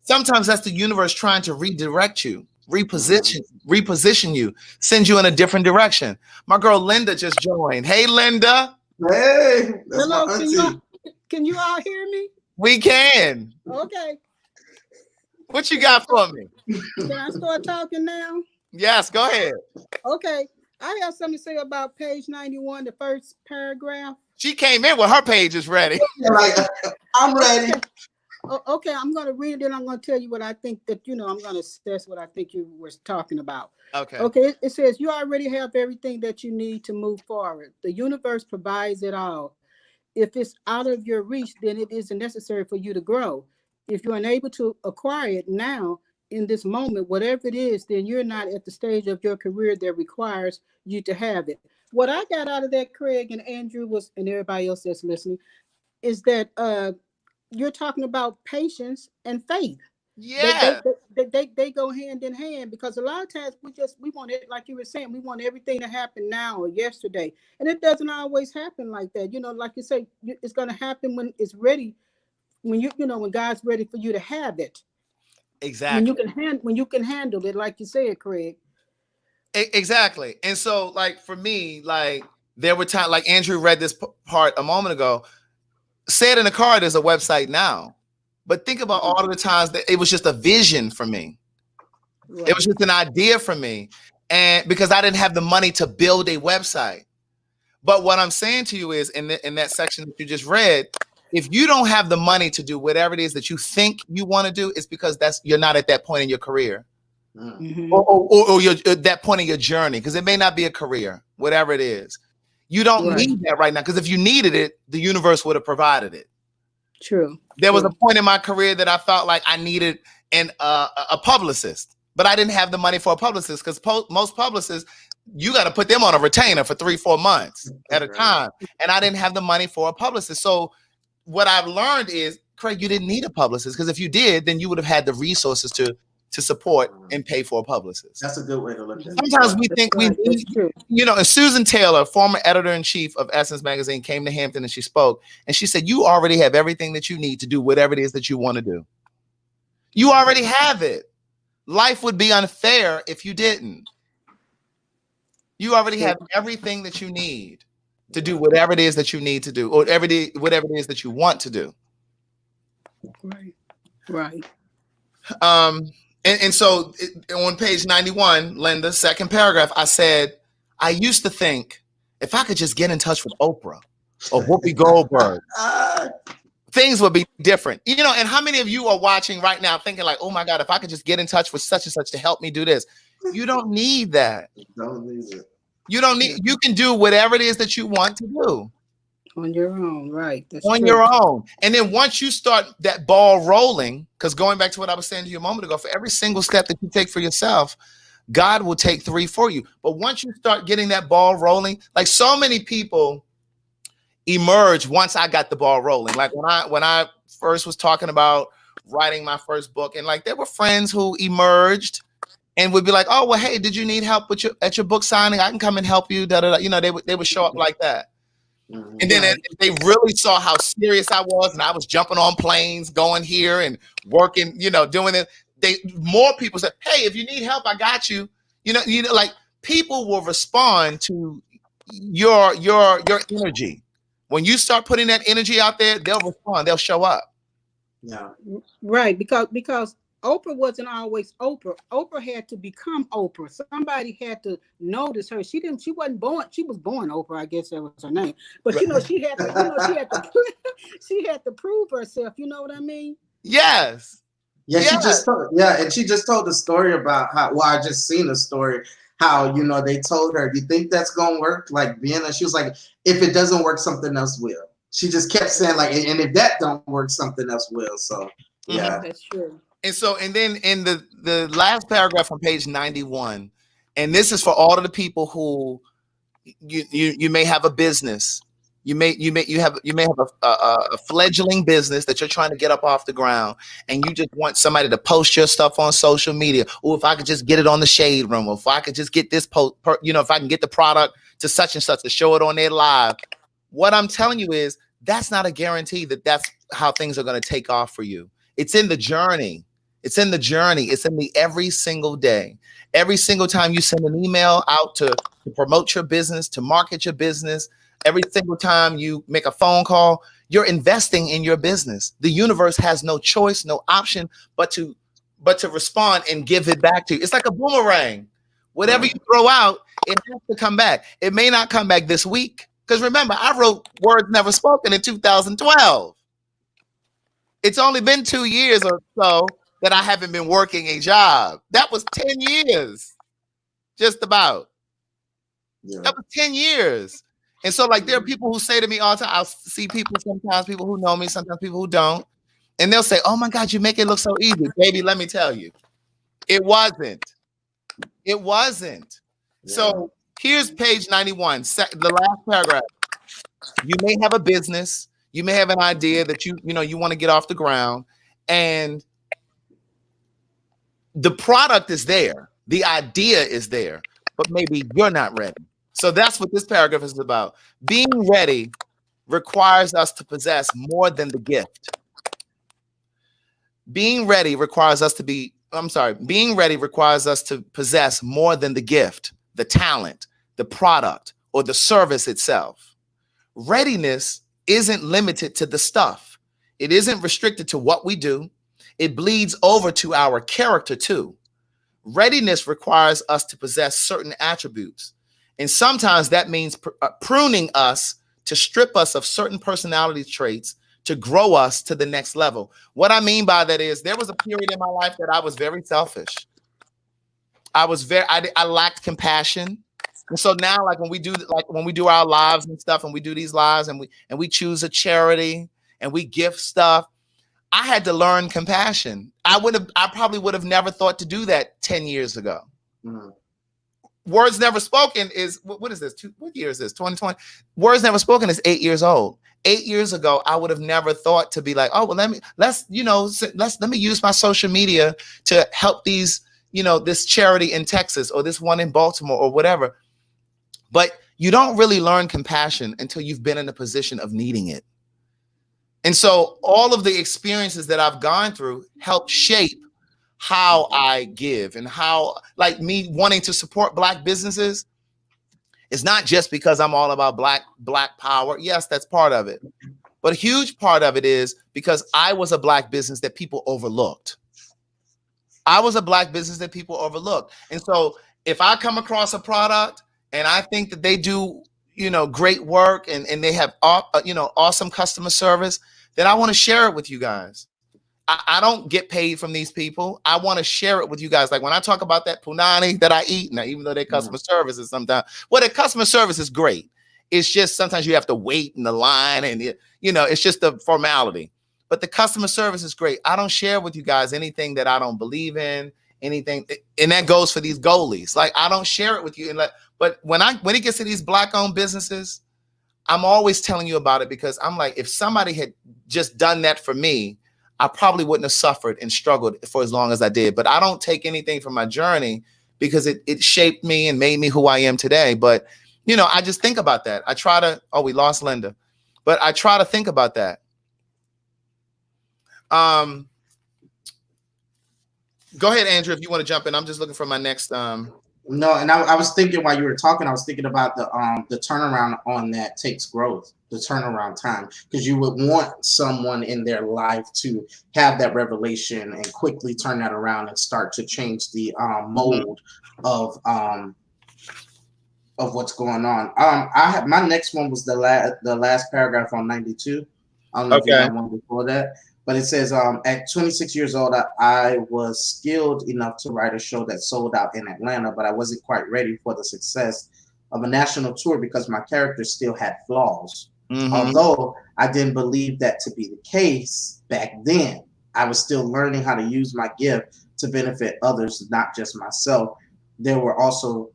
sometimes that's the universe trying to redirect you, reposition you, send you in a different direction. My girl Linda just joined. Hey, Linda. Hey. Hello. Can you all hear me? We can. Okay. What you got for me? Can I start talking now? Yes, go ahead. Okay. I have something to say about page 91, the first paragraph. She came in with her pages ready. I'm ready. Okay, I'm going to read it, and I'm going to tell you what I think that, I'm going to assess what I think you were talking about. Okay, it says, you already have everything that you need to move forward. The universe provides it all. If it's out of your reach, then it isn't necessary for you to grow. If you're unable to acquire it now, in this moment, whatever it is, then you're not at the stage of your career that requires you to have it. What I got out of that, Craig and Andrew, and everybody else that's listening, is that you're talking about patience and faith. Yeah. They go hand in hand, because a lot of times we want it, like you were saying, we want everything to happen now or yesterday, and it doesn't always happen like that. Like you say, it's going to happen when it's ready, when when God's ready for you to have it. Exactly. When you can handle it, like you said, Craig. Exactly. And so, like, for me, like, there were times, like Andrew read this part a moment ago, said in the car, there's a website now. But think about all of the times that it was just a vision for me. Right. It was just an idea for me. And because I didn't have the money to build a website. But what I'm saying to you is, in that section that you just read, if you don't have the money to do whatever it is that you think you want to do, it's because you're not at that point in your career. Mm-hmm. Or you're at that point in your journey, because it may not be a career, whatever it is. You don't need that right now, because if you needed it, the universe would have provided it. True. There was a point in my career that I felt like I needed a publicist. but I didn't have the money for a publicist because most publicists, you got to put them on a retainer for 3-4 months at a time. And I didn't have the money for a publicist. So what I've learned is, Craig, you didn't need a publicist, because if you did, then you would have had the resources to support and pay for a publicist. That's a good way to look at it. Sometimes we think we need, you know, and Susan Taylor, former editor-in-chief of Essence Magazine, came to Hampton and she spoke, and she said, you already have everything that you need to do whatever it is that you want to do. You already have it. Life would be unfair if you didn't. You already have everything that you need to do whatever it is that you need to do, or whatever it is that you want to do. Right. And so on page 91, Linda, second paragraph, I said, I used to think if I could just get in touch with Oprah or Whoopi Goldberg, things would be different. You know, and how many of you are watching right now thinking like, oh my God, if I could just get in touch with such and such to help me do this? You don't need that. You don't need it. You can do whatever it is that you want to do. On your own, right. That's on true. Your own. And then once you start that ball rolling, because going back to what I was saying to you a moment ago, for every single step that you take for yourself, God will take 3 for you. But once you start getting that ball rolling, like so many people emerge once I got the ball rolling. Like when I first was talking about writing my first book, and like there were friends who emerged and would be like, oh, well, hey, did you need help with your book signing? I can come and help you. Da, da, da. You know, they would show up like that. And then they really saw how serious I was, and I was jumping on planes, going here and working, you know, doing it. More people said, hey, if you need help, I got you. You know, like people will respond to your energy. When you start putting that energy out there, they'll respond, they'll show up. Yeah. Right. Because Oprah wasn't always Oprah. Oprah had to become Oprah. Somebody had to notice her. She wasn't born. She was born Oprah, I guess that was her name. But you know, she had to prove herself. You know what I mean? Yes. Yeah, yes. She just told the story about how. Well, I just seen the story how, you know, they told her, "You think that's gonna work?" Like Vienna, she was like, "If it doesn't work, something else will." She just kept saying like, "And if that don't work, something else will." So yeah, that's true. And then in the last paragraph on page 91, and this is for all of the people who you may have a business, you may have a fledgling business that you're trying to get up off the ground, and you just want somebody to post your stuff on social media. Oh, if I could just get it on the Shade Room, or if I could just get this if I can get the product to such and such to show it on their live. What I'm telling you is that's not a guarantee that that's how things are going to take off for you. It's in the journey. It's in the journey. It's in the every single day. Every single time you send an email out to promote your business, to market your business, every single time you make a phone call, you're investing in your business. The universe has no choice, no option, but to respond and give it back to you. It's like a boomerang. Whatever you throw out, it has to come back. It may not come back this week. Because remember, I wrote Words Never Spoken in 2012. It's only been 2 years or so that I haven't been working a job. That was 10 years, just about. Yeah. That was 10 years. And so like there are people who say to me all the time, I'll see people sometimes, people who know me, sometimes people who don't. And they'll say, oh my God, you make it look so easy. Baby, let me tell you, it wasn't. It wasn't. Yeah. So here's page 91, the last paragraph. You may have a business. You may have an idea that you want to get off the ground, and the product is there. The idea is there, but maybe you're not ready. So that's what this paragraph is about. Being ready requires us to possess more than the gift. Being ready requires us to possess more than the gift, the talent, the product, or the service itself. Readiness isn't limited to the stuff. It isn't restricted to what we do. It bleeds over to our character too. Readiness requires us to possess certain attributes. And sometimes that means pruning us to strip us of certain personality traits to grow us to the next level. What I mean by that is there was a period in my life that I was very selfish. I lacked compassion. And so now, like when we do our lives and stuff, and we do these lives and we choose a charity and we gift stuff, I had to learn compassion. I probably would have never thought to do that 10 years ago. Mm-hmm. Words Never Spoken is, what is this? What year is this? 2020? Words Never Spoken is 8 years old. 8 years ago, I would have never thought to be like, oh, well, let me use my social media to help these, this charity in Texas or this one in Baltimore or whatever. But you don't really learn compassion until you've been in a position of needing it. And so all of the experiences that I've gone through help shape how I give, and how, like, me wanting to support Black businesses is not just because I'm all about Black power. Yes, that's part of it. But a huge part of it is because I was a Black business that people overlooked. And so if I come across a product and I think that they do, great work and they have, awesome customer service, then I want to share it with you guys. I don't get paid from these people. I want to share it with you guys. Like when I talk about that punani that I eat, now, even though their customer service is sometimes, their customer service is great. It's just sometimes you have to wait in the line and, it's just a formality. But the customer service is great. I don't share with you guys anything that I don't believe in, anything. And that goes for these goalies. Like, I don't share it with you. But when it gets to these Black-owned businesses, I'm always telling you about it, because I'm like, if somebody had just done that for me, I probably wouldn't have suffered and struggled for as long as I did. But I don't take anything from my journey, because it shaped me and made me who I am today. But, I just think about that. I try to, we lost Linda, but I try to think about that. Go ahead, Andrew, if you want to jump in. I'm just looking for my next. No, and I was thinking while you were talking, I was thinking about the turnaround on that takes growth, the turnaround time, because you would want someone in their life to have that revelation and quickly turn that around and start to change the mold of what's going on. My next one was the last paragraph on 92. I don't know if you got one before that. But it says, at 26 years old, I was skilled enough to write a show that sold out in Atlanta, but I wasn't quite ready for the success of a national tour because my character still had flaws. Mm-hmm. Although I didn't believe that to be the case back then, I was still learning how to use my gift to benefit others, not just myself. There were also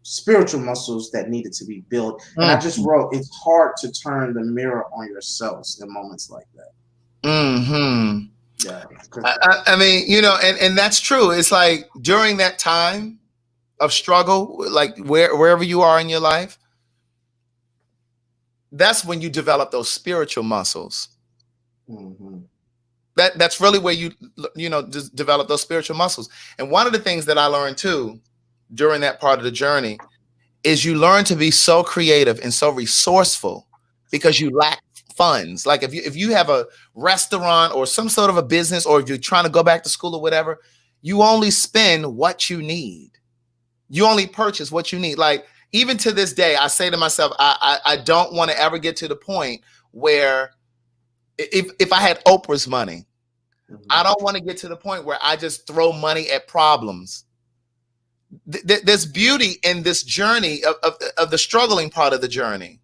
spiritual muscles that needed to be built. Mm-hmm. And I just wrote, it's hard to turn the mirror on yourselves in moments like that. Mm-hmm. Yeah. I mean, and that's true. It's like during that time of struggle, like wherever you are in your life, that's when you develop those spiritual muscles. Mm-hmm. That's really where you just develop those spiritual muscles. And one of the things that I learned too during that part of the journey is you learn to be so creative and so resourceful because you lack funds. Like if you have a restaurant or some sort of a business, or if you're trying to go back to school or whatever, you only spend what you need. You only purchase what you need. Like even to this day, I say to myself, I don't want to ever get to the point where if I had Oprah's money, mm-hmm. I don't want to get to the point where I just throw money at problems. There's beauty in this journey of the struggling part of the journey.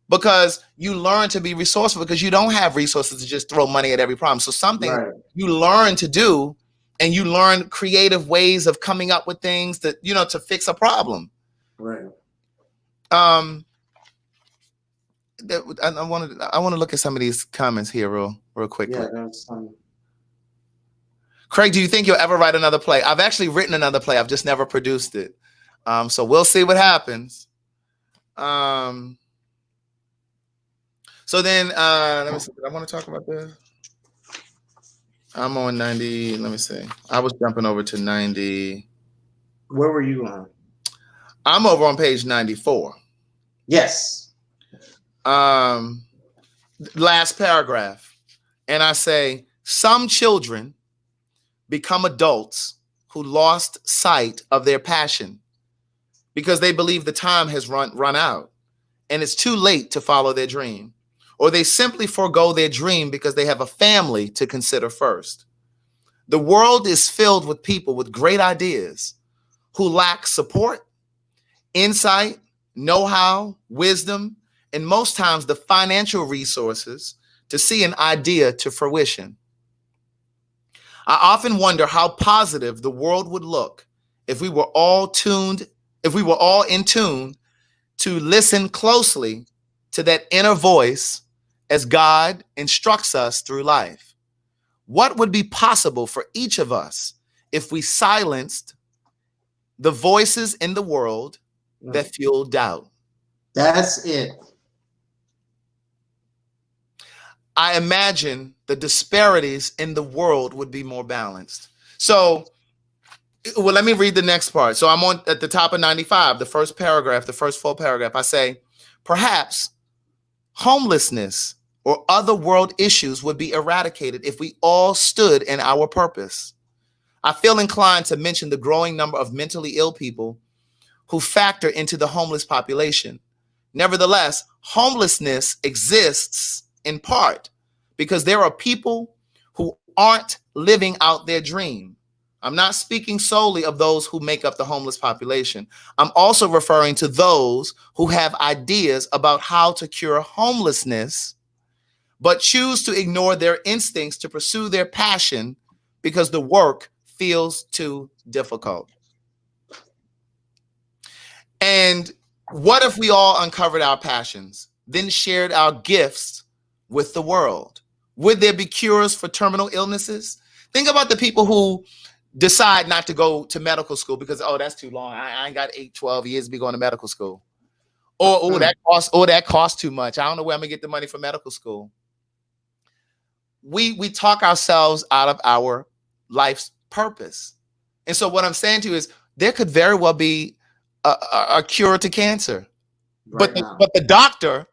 Because you learn to be resourceful, because you don't have resources to just throw money at every problem. So something you learn to do, and you learn creative ways of coming up with things that, to fix a problem. Right. I want to look at some of these comments here real quickly. Yeah, that's Craig, do you think you'll ever write another play? I've actually written another play. I've just never produced it. So we'll see what happens. So then, let me see. I want to talk about this. I'm on 90. Let me see. I was jumping over to 90. Where were you on? I'm over on page 94. Yes. Last paragraph. And I say, some children become adults who lost sight of their passion because they believe the time has run out and it's too late to follow their dream. Or they simply forego their dream because they have a family to consider first. The world is filled with people with great ideas who lack support, insight, know-how, wisdom, and most times the financial resources to see an idea to fruition. I often wonder how positive the world would look if we were all in tune to listen closely to that inner voice as God instructs us through life. What would be possible for each of us if we silenced the voices in the world that fuel doubt? That's it. I imagine the disparities in the world would be more balanced. So, well, let me read the next part. So I'm on at the top of 95, the first paragraph, the first full paragraph. I say, perhaps homelessness or other world issues would be eradicated if we all stood in our purpose. I feel inclined to mention the growing number of mentally ill people who factor into the homeless population. Nevertheless, homelessness exists in part because there are people who aren't living out their dream. I'm not speaking solely of those who make up the homeless population. I'm also referring to those who have ideas about how to cure homelessness, but choose to ignore their instincts to pursue their passion because the work feels too difficult. And what if we all uncovered our passions, then shared our gifts with the world? Would there be cures for terminal illnesses? Think about the people who decide not to go to medical school because, oh, that's too long. I ain't got 12 years to be going to medical school. Or that costs too much. I don't know where I'm gonna get the money for medical school. We talk ourselves out of our life's purpose. And so what I'm saying to you is there could very well be a cure to cancer. But the doctor,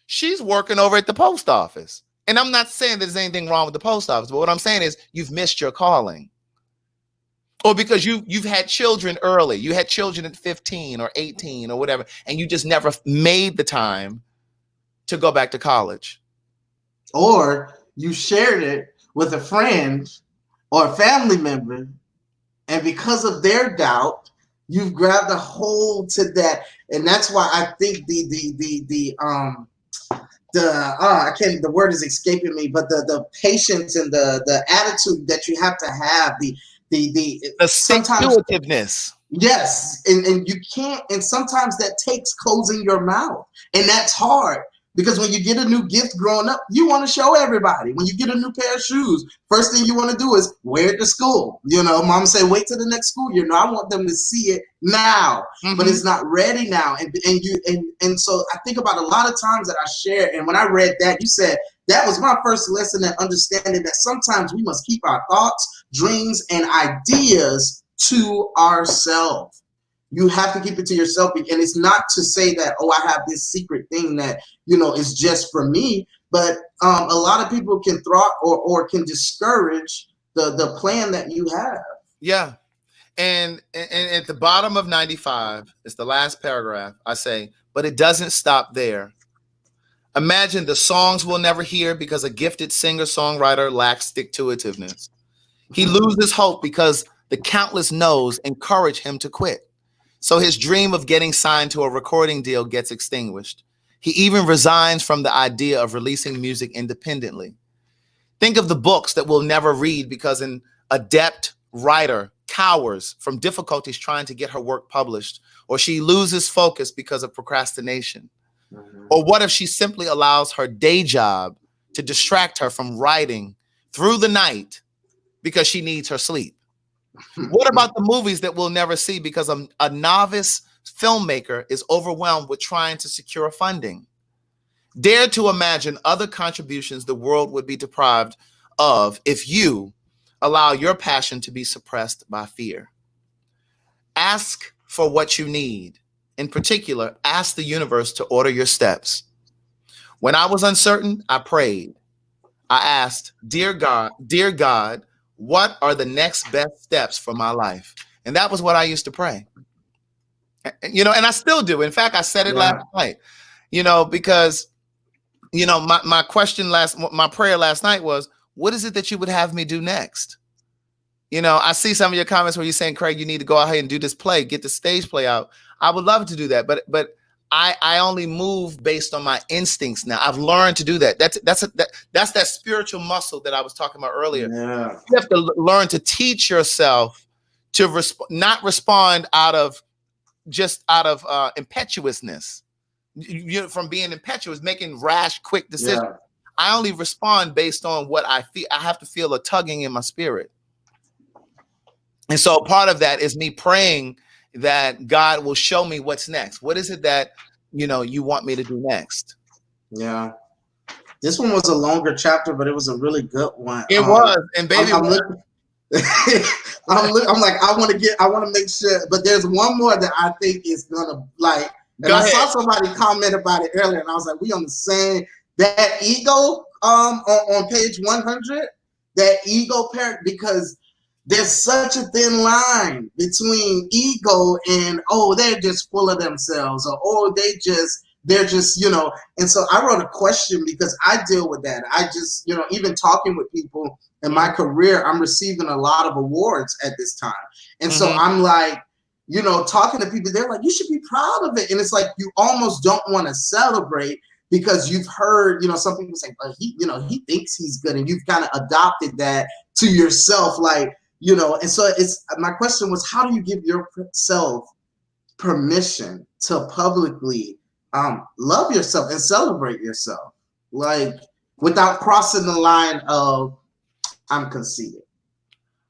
she's working over at the post office. And I'm not saying there's anything wrong with the post office, but what I'm saying is you've missed your calling. Or because you've had children early. You had children at 15 or 18 or whatever, and you just never made the time to go back to college. Or you shared it with a friend or a family member, and because of their doubt, you've grabbed a hold to that. And that's why I think the word is escaping me, but the patience and the attitude that you have to have, the stick-to-itiveness. Yes, and you can't, and sometimes that takes closing your mouth, and that's hard because when you get a new gift growing up, you want to show everybody. When you get a new pair of shoes, first thing you want to do is wear it to school. You know, mom say, wait till the next school year. No, I want them to see it now, but it's not ready now. And so I think about a lot of times that I share, and when I read that, you said that was my first lesson in understanding that sometimes we must keep our thoughts, dreams, and ideas to ourselves. You have to keep it to yourself, and it's not to say that, oh, I have this secret thing that, you know, is just for me, but a lot of people can thwart or can discourage the plan that you have. Yeah. And at the bottom of 95, it's the last paragraph, I say, but it doesn't stop there. Imagine the songs we'll never hear because a gifted singer-songwriter lacks stick-to-itiveness. He loses hope because the countless no's encourage him to quit. So his dream of getting signed to a recording deal gets extinguished. He even resigns from the idea of releasing music independently. Think of the books that we'll never read because an adept writer cowers from difficulties trying to get her work published, or she loses focus because of procrastination. Or what if she simply allows her day job to distract her from writing through the night because she needs her sleep? What about the movies that we'll never see because a novice filmmaker is overwhelmed with trying to secure funding? Dare to imagine other contributions the world would be deprived of if you allow your passion to be suppressed by fear. Ask for what you need. In particular, ask the universe to order your steps. When I was uncertain, I prayed. I asked, dear God, what are the next best steps for my life? And that was what I used to pray. You know, and I still do. In fact, I said it last night, you know, because, you know, my prayer last night was, what is it that you would have me do next? You know, I see some of your comments where you're saying, Craig, you need to go out here and do this play, get the stage play out. I would love to do that. But I only move based on my instincts now. I've learned to do that. That's that spiritual muscle that I was talking about earlier. Yeah. You have to learn to teach yourself to not respond out of impetuousness. From being impetuous, making rash, quick decisions. Yeah. I only respond based on what I feel. I have to feel a tugging in my spirit. And so part of that is me praying that God will show me what's next. What is it that, you want me to do next? Yeah. This one was a longer chapter, but it was a really good one. It was. And baby, I'm looking. I'm like, I want to make sure, but there's one more that I think is gonna like. And I saw somebody comment about it earlier, and I was like, we on the same. That ego, on page 100, that ego parent, because there's such a thin line between ego and, oh, they're just full of themselves, or, oh, they're just, and so I wrote a question because I deal with that. I just, even talking with people in my career, I'm receiving a lot of awards at this time. And so I'm like, talking to people, they're like, you should be proud of it. And it's like, you almost don't want to celebrate because you've heard, some people say, well, he thinks he's good. And you've kind of adopted that to yourself. Like, and so my question was, how do you give yourself permission to publicly love yourself and celebrate yourself, like without crossing the line of I'm conceited?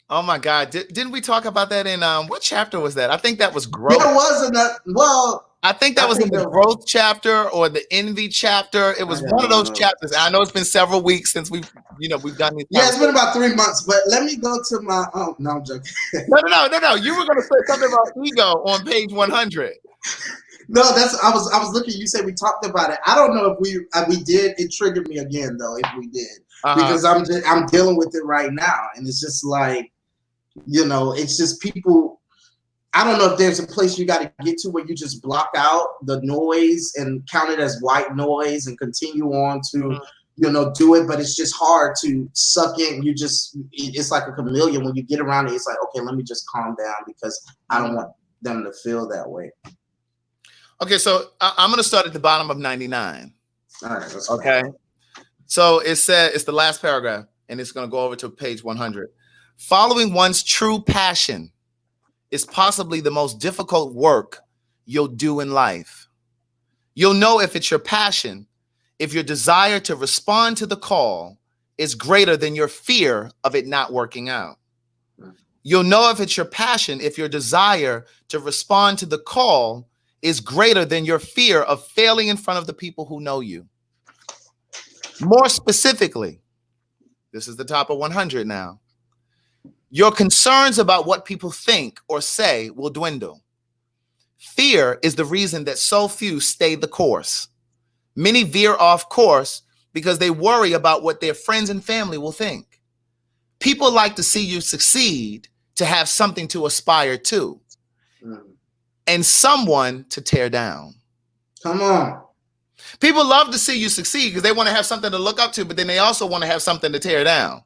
Oh my God. Didn't we talk about that in what chapter was that? I think that was growth. There was enough. Well, I think that was in the growth chapter or the envy chapter. It was one of those chapters. I know it's been several weeks since we've done these. Yeah, it's been about 3 months, but let me go to my, no, I'm joking. No. You were going to say something about ego on page 100. No, I was looking, you said we talked about it. I don't know if we did. It triggered me again though, if we did, because I'm dealing with it right now. And it's just like, it's just people. I don't know if there's a place you got to get to where you just block out the noise and count it as white noise and continue on to, do it. But it's just hard to suck in. It's like a chameleon. When you get around it, it's like, okay, let me just calm down because I don't want them to feel that way. Okay, so I'm going to start at the bottom of 99. All right. Let's okay. Go. So it said, it's the last paragraph, and it's going to go over to page 100. Following one's true passion is possibly the most difficult work you'll do in life. You'll know if it's your passion, if your desire to respond to the call is greater than your fear of it not working out. You'll know if it's your passion, if your desire to respond to the call is greater than your fear of failing in front of the people who know you. More specifically, this is the top of 100 now. Your concerns about what people think or say will dwindle. Fear is the reason that so few stay the course. Many veer off course because they worry about what their friends and family will think. People like to see you succeed to have something to aspire to and someone to tear down. Come on. People love to see you succeed because they want to have something to look up to, but then they also want to have something to tear down.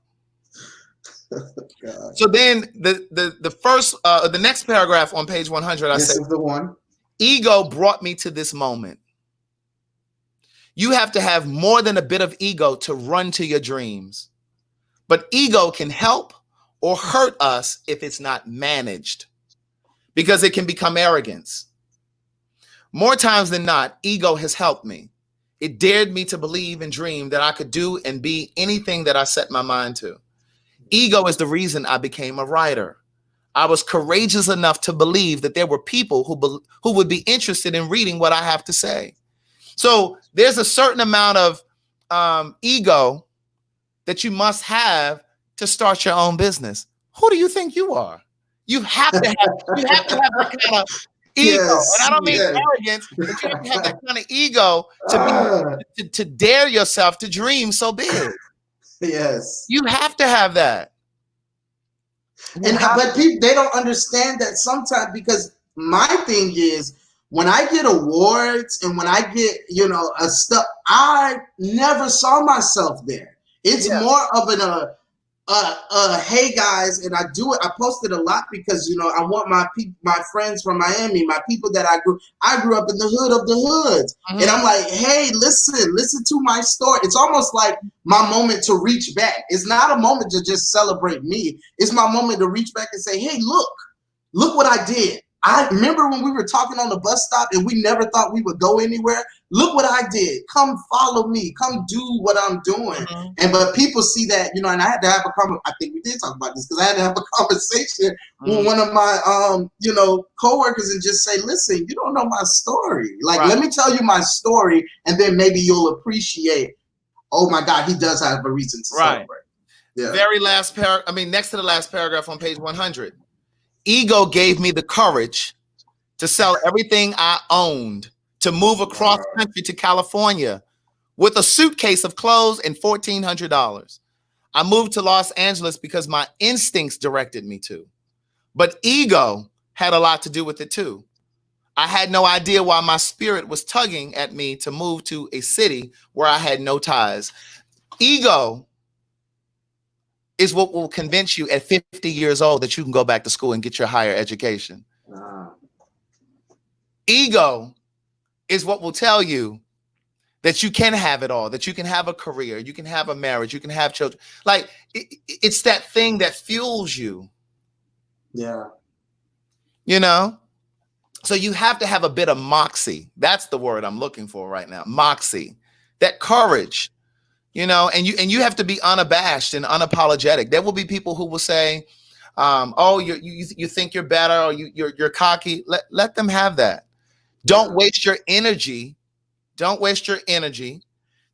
God. So then the first, the next paragraph on page 100, I this said, is the one. Ego brought me to this moment. You have to have more than a bit of ego to run to your dreams. But ego can help or hurt us if it's not managed, because it can become arrogance. More times than not, ego has helped me. It dared me to believe and dream that I could do and be anything that I set my mind to. Ego is the reason I became a writer. I was courageous enough to believe that there were people who would be interested in reading what I have to say. So there's a certain amount of ego that you must have to start your own business. Who do you think you are? You have to have that kind of ego. Yes, and I don't mean arrogance, but you have to have that kind of ego to dare yourself to dream so big. Yes. You have to have that. But people, they don't understand that sometimes, because my thing is, when I get awards and when I get, a stuff, I never saw myself there. It's more of hey guys, and I do it. I post it a lot because I want my friends from Miami, my people that I grew up in the hood of the hoods, and I'm like, hey, listen to my story. It's almost like my moment to reach back. It's not a moment to just celebrate me. It's my moment to reach back and say, hey, look what I did. I remember when we were talking on the bus stop and we never thought we would go anywhere. Look what I did. Come follow me. Come do what I'm doing. But people see that, and I had to have I think we did talk about this because I had to have a conversation with one of my, coworkers and just say, listen, you don't know my story. Like, let me tell you my story, and then maybe you'll appreciate, oh my God, he does have a reason to celebrate. Yeah. Very last next to the last paragraph on page 100. Ego gave me the courage to sell everything I owned, to move across country to California with a suitcase of clothes and $1,400. I moved to Los Angeles because my instincts directed me to, but ego had a lot to do with it too. I had no idea why my spirit was tugging at me to move to a city where I had no ties. Ego is what will convince you at 50 years old that you can go back to school and get your higher education. Ego is what will tell you that you can have it all, that you can have a career, you can have a marriage, you can have children. Like, it's that thing that fuels you. Yeah. So you have to have a bit of moxie. That's the word I'm looking for right now. Moxie, that courage. And you have to be unabashed and unapologetic. There will be people who will say, "Oh, you think you're better, or you're cocky." Let them have that. Don't waste your energy. Don't waste your energy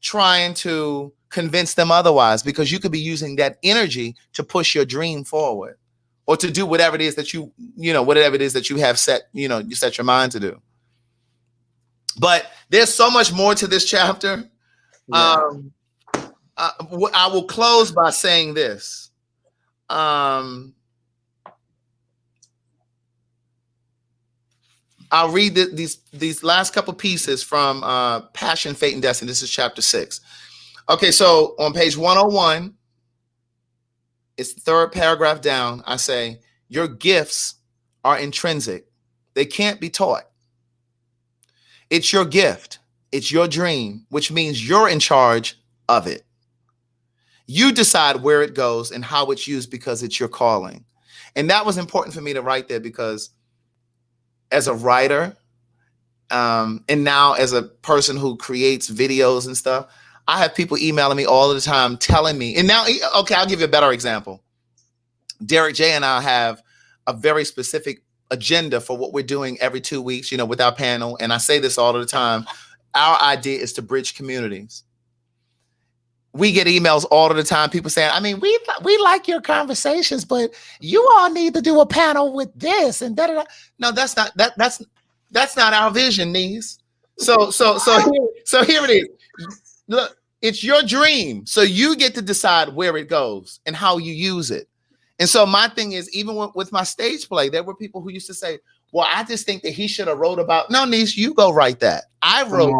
trying to convince them otherwise, because you could be using that energy to push your dream forward, or to do whatever it is that whatever it is that you have set. You set your mind to do. But there's so much more to this chapter. Yeah. I will close by saying this. I'll read these last couple pieces from Passion, Fate, and Destiny. This is chapter 6. Okay, so on page 101, it's the third paragraph down. I say, your gifts are intrinsic. They can't be taught. It's your gift. It's your dream, which means you're in charge of it. You decide where it goes and how it's used because it's your calling. And that was important for me to write there, because as a writer, and now as a person who creates videos and stuff, I have people emailing me all the time telling me, and now, okay, I'll give you a better example. Derek J and I have a very specific agenda for what we're doing every 2 weeks, with our panel. And I say this all the time. Our idea is to bridge communities. We get emails all of the time. People saying, we like your conversations, but you all need to do a panel with this and da da da. No, that's not our vision, niece. So here it is. Look, it's your dream. So you get to decide where it goes and how you use it. And so my thing is, even with my stage play, there were people who used to say, well, I just think that he should have wrote about, no, niece, you go write that. I wrote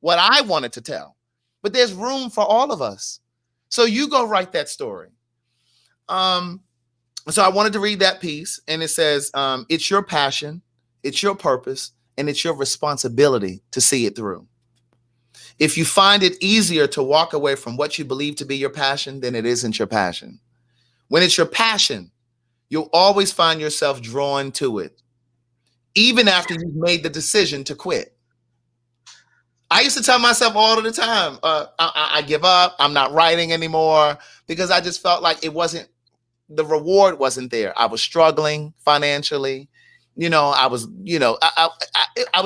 what I wanted to tell. But there's room for all of us. So you go write that story. So I wanted to read that piece, and it says, it's your passion, it's your purpose, and it's your responsibility to see it through. If you find it easier to walk away from what you believe to be your passion, then it isn't your passion. When it's your passion, you'll always find yourself drawn to it, even after you've made the decision to quit. I used to tell myself all of the time, I give up, I'm not writing anymore, because I just felt like the reward wasn't there. I was struggling financially. I was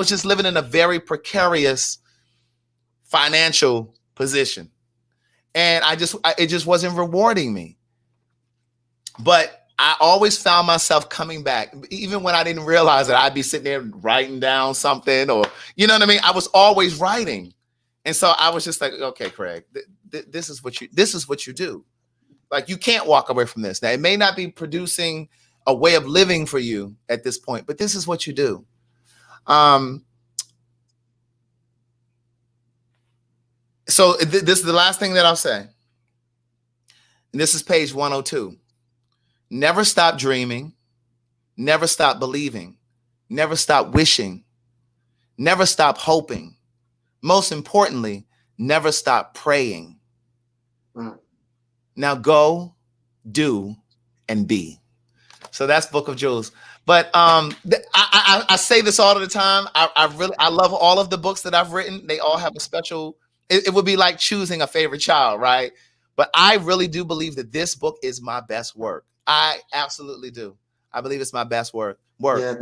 just living in a very precarious financial position. And it just wasn't rewarding me. But I always found myself coming back, even when I didn't realize it. I'd be sitting there writing down something, or, you know what I mean? I was always writing. And so I was just like, okay, Craig, this is what you do. Like, you can't walk away from this. Now, it may not be producing a way of living for you at this point, but this is what you do. So this is the last thing that I'll say. And this is page 102. Never stop dreaming. Never stop believing. Never stop wishing. Never stop hoping. Most importantly, never stop praying. Now go, do, and be. So that's Book of Jewels. But I say this all the time. I love all of the books that I've written. They all have a special. It would be like choosing a favorite child, right? But I really do believe that this book is my best work. I absolutely do. I believe it's my best work. Yeah,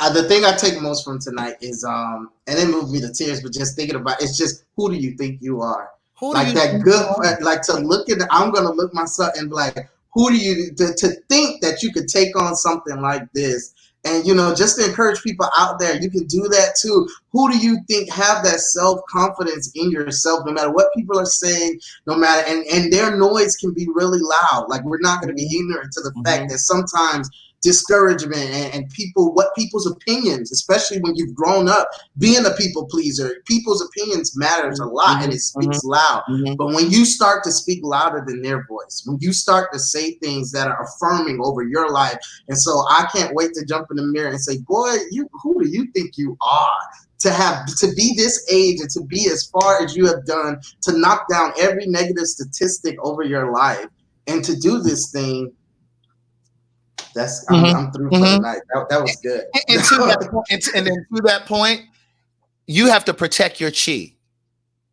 the thing I take most from tonight is and it moved me to tears, but just thinking about it's just who do you think you are? Like that good, like to look at. I'm gonna look myself and be like, who do you to think that you could take on something like this? And just to encourage people out there, you can do that too. Who do you think have that self-confidence in yourself, no matter what people are saying, no matter and their noise can be really loud. Like we're not going to be ignorant to the fact that sometimes discouragement and people's opinions, especially when you've grown up being a people pleaser, people's opinions matters a lot and it speaks loud. But when you start to speak louder than their voice, when you start to say things that are affirming over your life, and so I can't wait to jump in the mirror and say, boy, who do you think you are? To be this age and to be as far as you have done, to knock down every negative statistic over your life and to do this thing. I'm through for the night. That was good. And to that point, you have to protect your chi.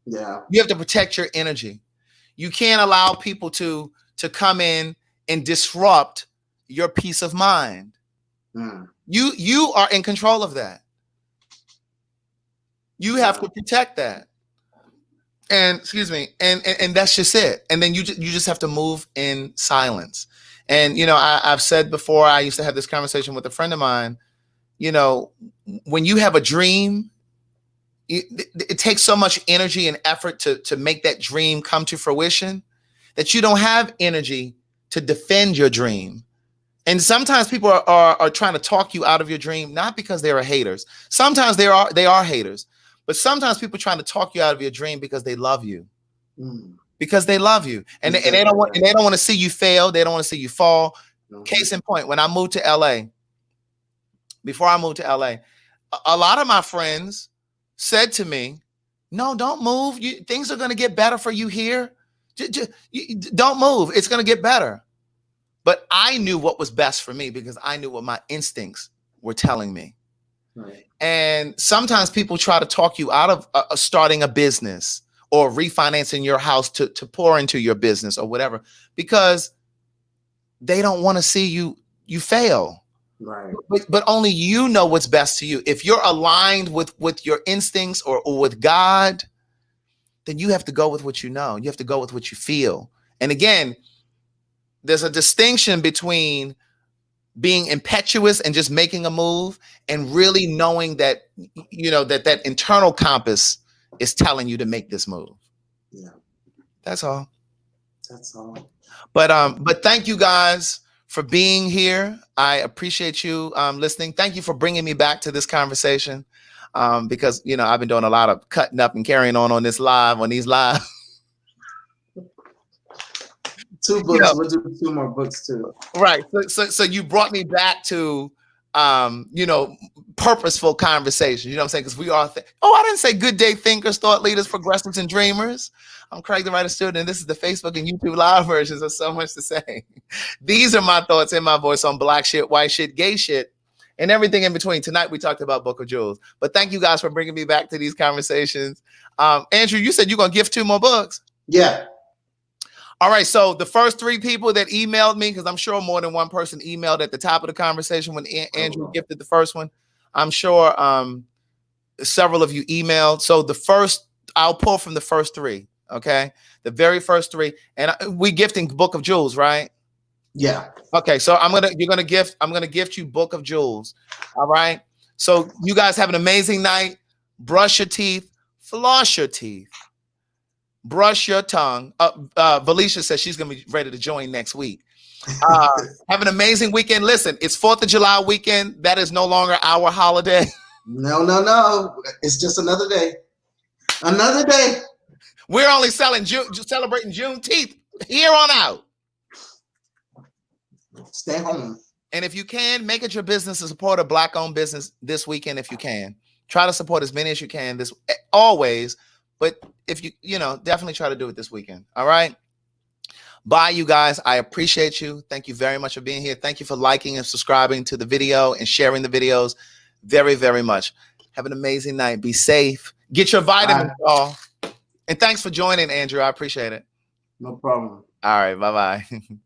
Yeah. You have to protect your energy. You can't allow people to come in and disrupt your peace of mind. You are in control of that. You have to protect that. And and that's just it. And then you just have to move in silence. And I've said before, I used to have this conversation with a friend of mine. When you have a dream, it takes so much energy and effort to make that dream come to fruition that you don't have energy to defend your dream. And sometimes people are trying to talk you out of your dream, not because they are haters. Sometimes they are haters, but sometimes people are trying to talk you out of your dream because they love you. Because they love you, and they don't want to see you fail. They don't want to see you fall. Case in point, when I moved to LA, before I moved to LA, a lot of my friends said to me, "No, don't move. Things are going to get better for you here. Don't move. It's going to get better." But I knew what was best for me because I knew what my instincts were telling me. Right. And sometimes people try to talk you out of starting a business or refinancing your house to pour into your business or whatever, because they don't want to see you fail. Right. But only you know what's best to you. If you're aligned with your instincts or with God, then you have to go with what you know. You have to go with what you feel. And again, there's a distinction between being impetuous and just making a move and really knowing that, that internal compass is telling you to make this move. Yeah. That's all. That's all. But thank you guys for being here. I appreciate you listening. Thank you for bringing me back to this conversation because, I've been doing a lot of cutting up and carrying on these live. 2 books. We'll do 2 more books too. Right. So you brought me back to, purposeful conversations. You know what I'm saying? Because we are. I didn't say good day thinkers, thought leaders, progressives, and dreamers. I'm Craig, the writer student, and this is the Facebook and YouTube live versions of So Much to Say. These are my thoughts in my voice on black shit, white shit, gay shit, and everything in between. Tonight we talked about Book of Jewels. But thank you guys for bringing me back to these conversations. Andrew, you said you're gonna gift 2 more books. Yeah. All right, so the first 3 people that emailed me, because I'm sure more than one person emailed at the top of the conversation when Andrew gifted the first one. I'm sure several of you emailed. So I'll pull from the first 3, okay? The very first 3. And we gifting Book of Jewels, right? Yeah. Okay, so I'm gonna gift you Book of Jewels. All right. So you guys have an amazing night. Brush your teeth, floss your teeth. Brush your tongue. Valicia says she's going to be ready to join next week. Have an amazing weekend. Listen, it's 4th of July weekend. That is no longer our holiday. No. It's just another day. Another day. We're only celebrating Juneteenth. here on out. Stay home. And if you can, make it your business to support a Black-owned business this weekend. If you can, try to support as many as you can this always. But if you definitely try to do it this weekend. All right. Bye, you guys. I appreciate you. Thank you very much for being here. Thank you for liking and subscribing to the video and sharing the videos very, very much. Have an amazing night. Be safe. Get your vitamins, y'all. And thanks for joining, Andrew. I appreciate it. No problem. All right. Bye-bye.